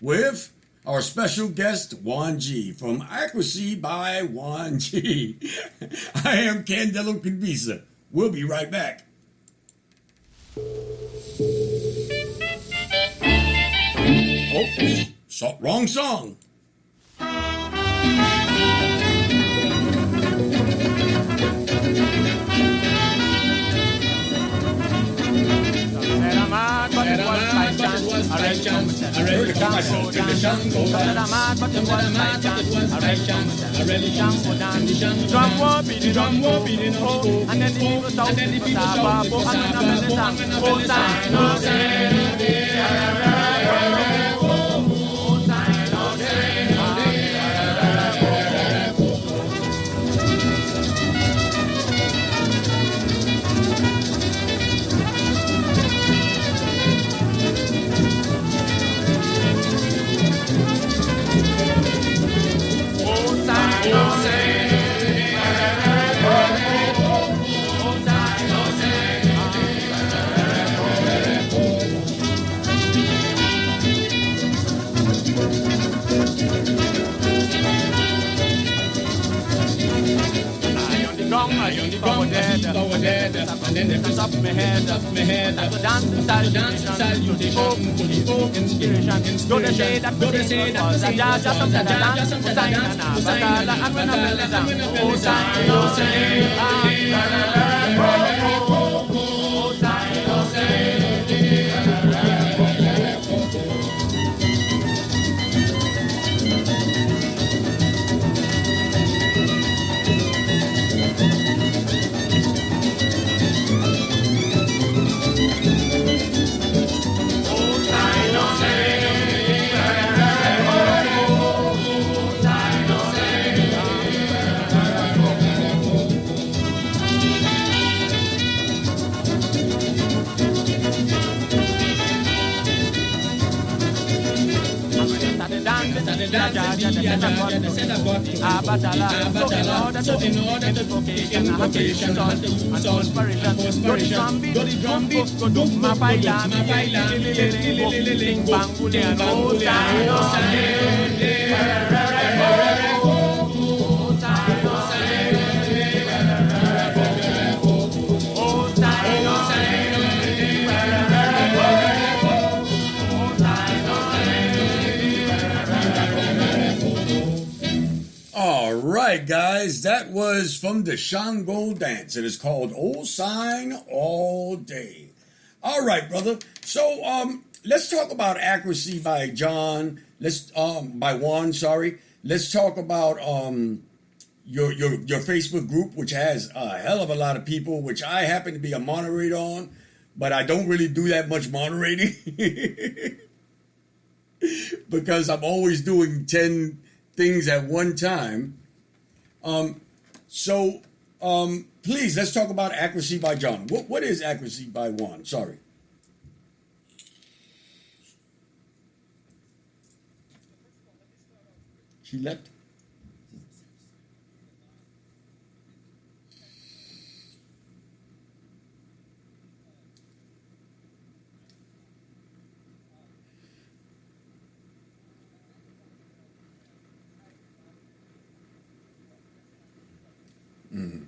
with our special guest, Juan G, from Accuracy by Juan G. I am Candelo Kimbisa. We'll be right back. Oh, wrong song. I really call myself in the jungle. Drum war beating, oh, and then the people talk, and then the people talk, and then the top of my head, I go down to salutation, to the folk inspiration. Go to say that, go to say that, just some that I dance, but I'm gonna let them. Oh, sign, oh, say, so in order to invocation, inspiration, go the drum beat, go do my baila, All right, guys, that was from the Shango dance. It is called Old Sign All Day. All right, brother. So, let's talk about accuracy by John. By Juan. Sorry. Let's talk about your Facebook group, which has a hell of a lot of people, which I happen to be a moderator on, but I don't really do that much moderating because I'm always doing 10 things at one time. Please, let's talk about accuracy by John. What is accuracy by Juan? Sorry. She left. Mm-hmm.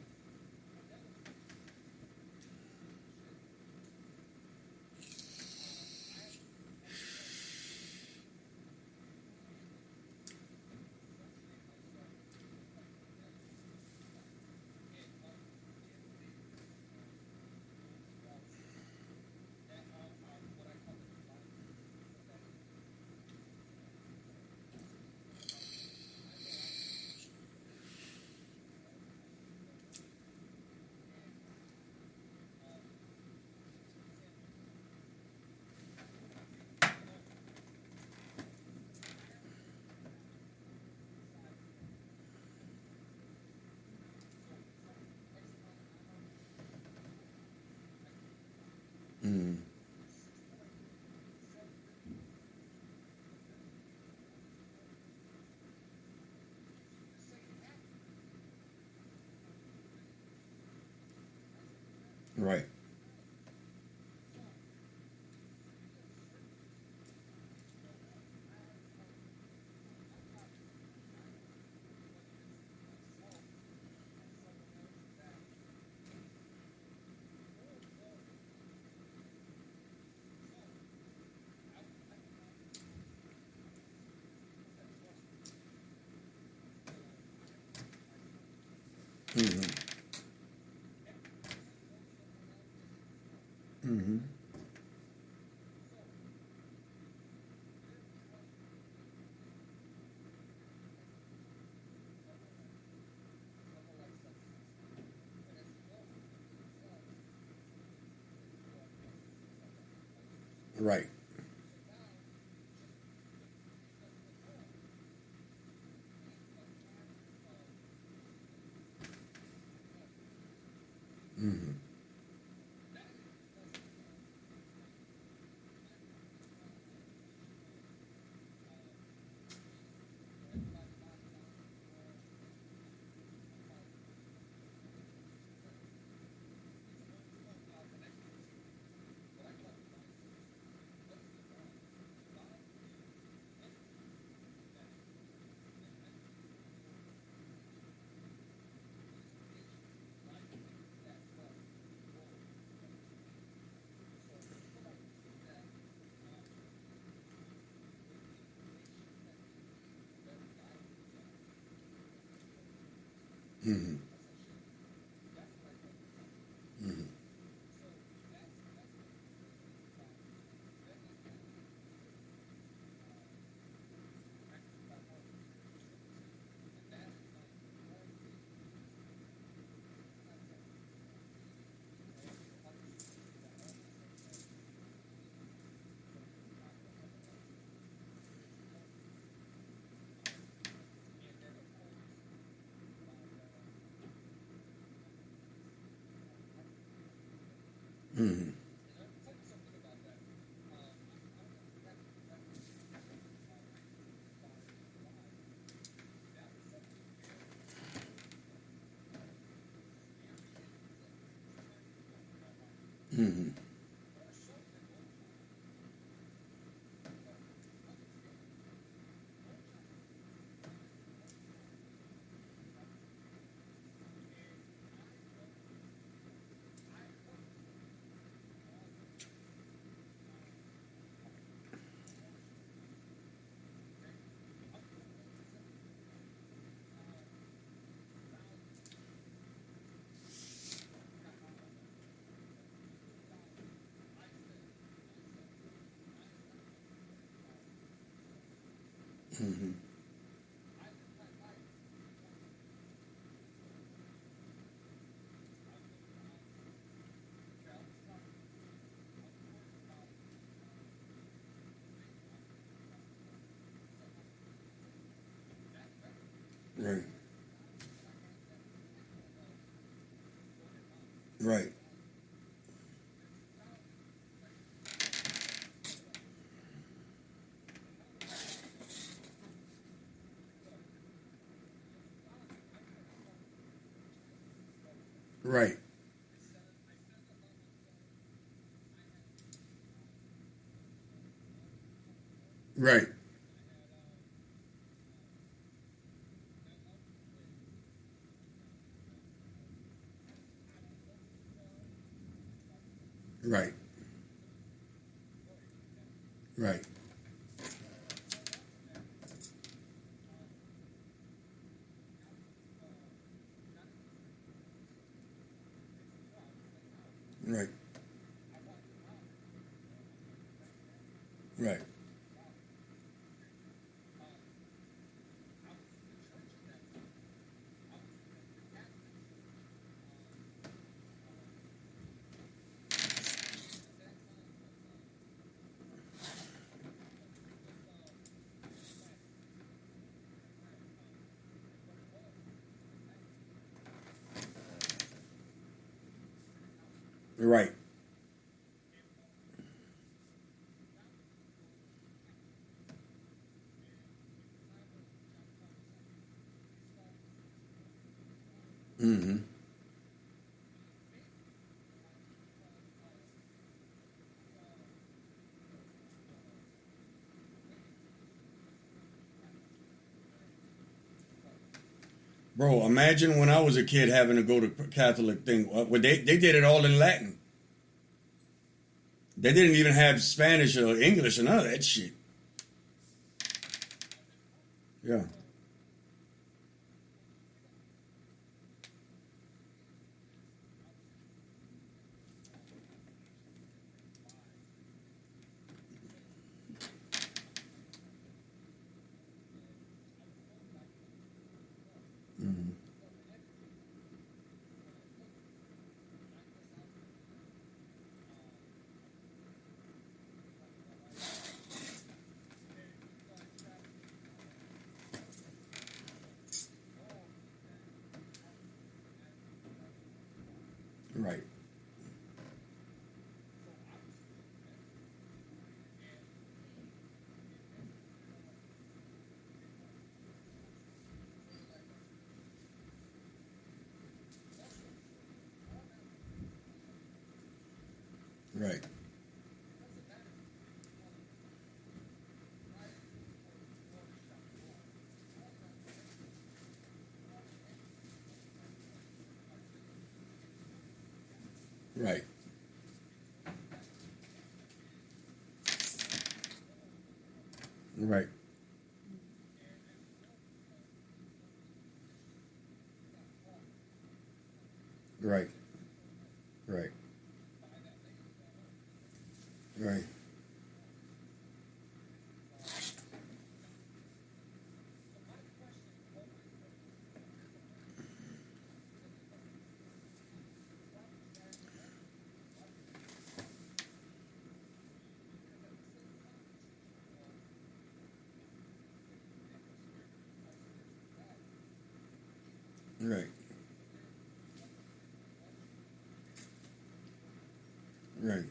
Right. Mm-hmm. Mm-hmm. Right. Mm-hmm. Mm-hmm. Mm-hmm. Mm-hmm. Mm-hmm. Mm-hmm. Right. Right. Right. Right. Right. Right. Right. Right. Right. Mm-hmm. Bro, imagine when I was a kid having to go to Catholic thing. Well, they did it all in Latin. They didn't even have Spanish or English or none of that shit. Yeah. Mm-hmm. Right. Right. Right. Right. Right. Right. Right. Right. Right.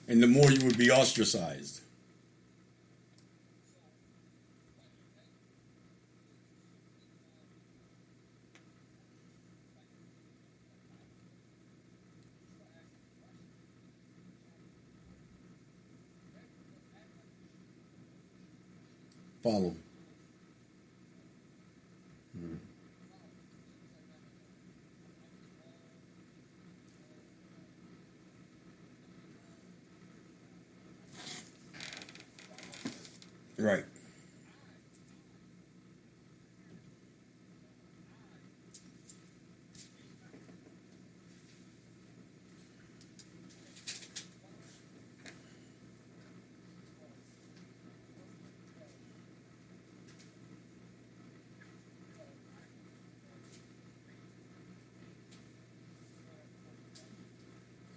And the more you would be ostracized. Follow. Mm. Right.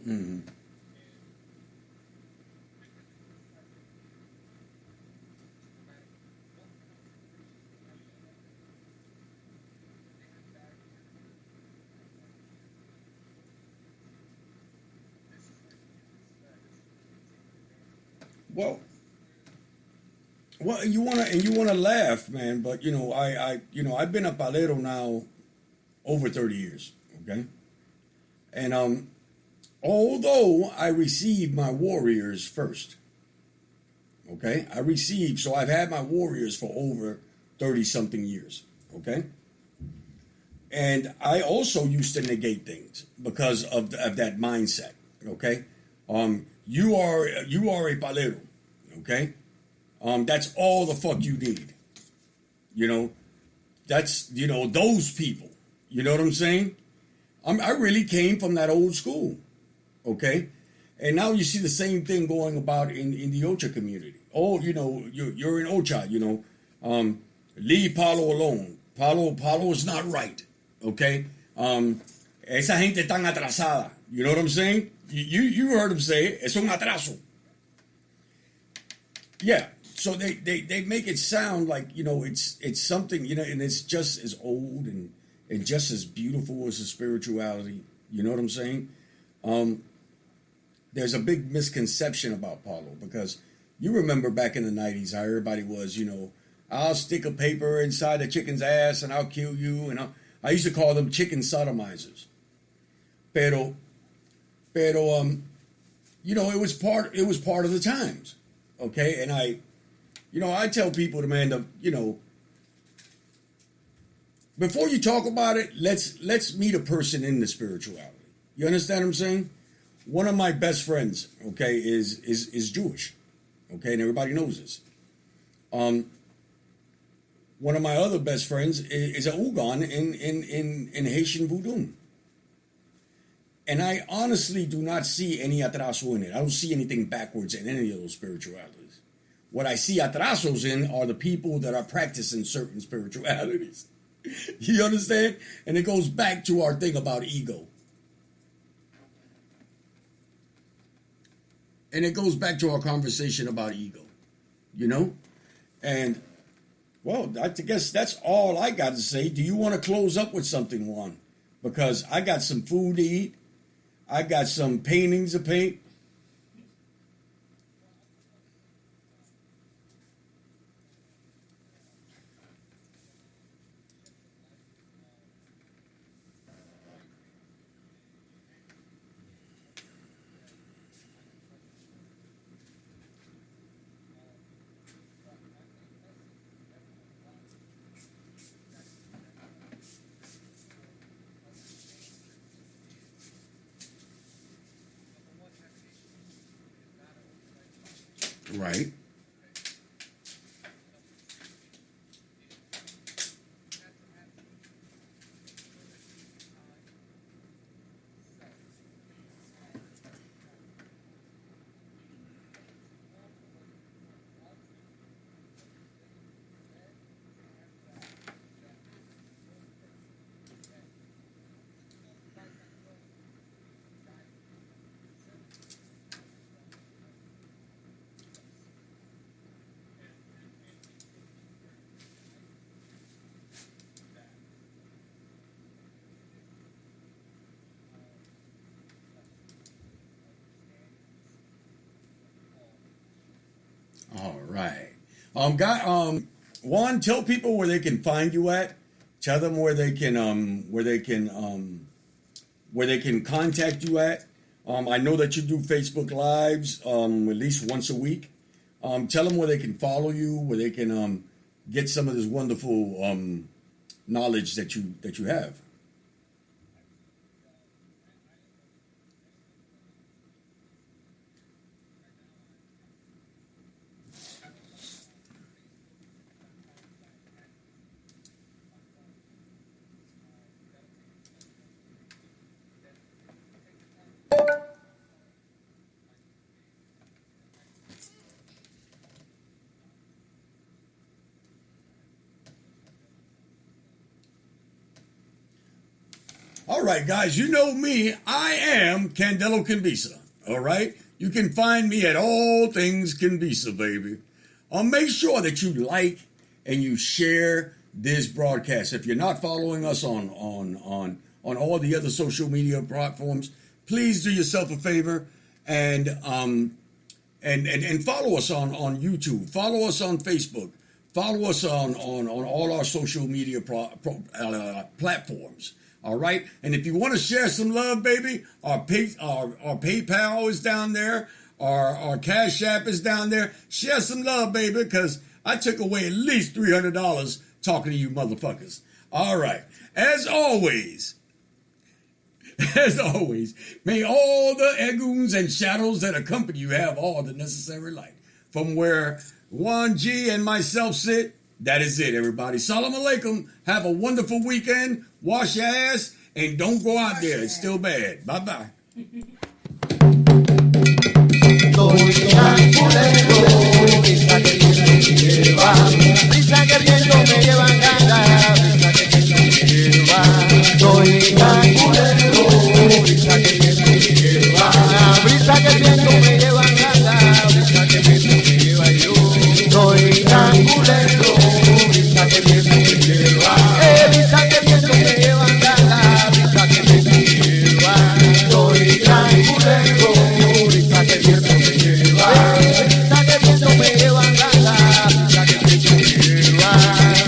Mm-hmm. Well, you wanna laugh, man. But I've been a palero now over 30 years. Okay, and although I received my warriors first, okay, so I've had my warriors for over 30 something years. Okay, and I also used to negate things because of that mindset. Okay, you are a palero. Okay, that's all the fuck you need. You know, that's those people. You know what I'm saying? I really came from that old school. Okay, and now you see the same thing going about in the Ocha community. Oh, you're in Ocha. Leave Paulo alone. Paulo is not right. Okay, esa gente tan atrasada. You know what I'm saying? You heard him say it. Es un atraso. Yeah. So they make it sound like it's something and it's just as old and just as beautiful as the spirituality. You know what I'm saying? There's a big misconception about Paulo because you remember back in the 90s how everybody was, I'll stick a paper inside a chicken's ass and I'll kill you. And I used to call them chicken sodomizers. Pero Pero it was part of the times. Okay, and I tell people, man, before you talk about it, let's meet a person in the spirituality. You understand what I'm saying? One of my best friends, okay, is Jewish. Okay, and everybody knows this. One of my other best friends is a Ugan in Haitian voodoo. And I honestly do not see any atraso in it. I don't see anything backwards in any of those spiritualities. What I see atrasos in are the people that are practicing certain spiritualities. You understand? And it goes back to our thing about ego. And it goes back to our conversation about ego. And, well, I guess that's all I got to say. Do you want to close up with something, Juan? Because I got some food to eat. I got some paintings to paint. Right. All right. Juan, tell people where they can find you at. Tell them where they can contact you at. I know that you do Facebook Lives at least once a week. Tell them where they can follow you, where they can get some of this wonderful knowledge that you have. All right, guys, you know me. I am Candelo Kimbisa. All right? You can find me at All Things Kimbisa, baby. Make sure that you like and you share this broadcast. If you're not following us on all the other social media platforms, please do yourself a favor and follow us on YouTube. Follow us on Facebook. Follow us on all our social media platforms. All right, and if you want to share some love, baby, our PayPal is down there, our Cash App is down there. Share some love, baby, because I took away at least $300 talking to you motherfuckers. All right, as always, may all the egoons and shadows that accompany you have all the necessary light. From where Juan G and myself sit, that is it, everybody. Salam alaikum. Have a wonderful weekend. Wash your ass and don't go out there. It's still bad. Bye-bye.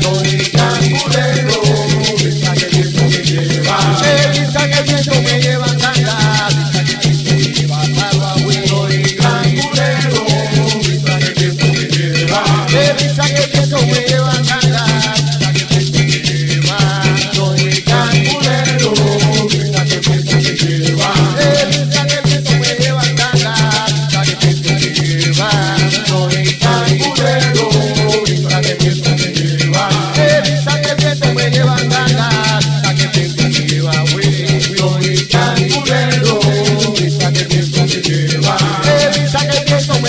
Soy tan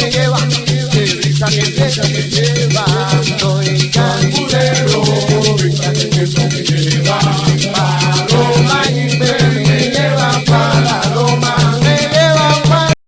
lleva, qué risa que me lleva.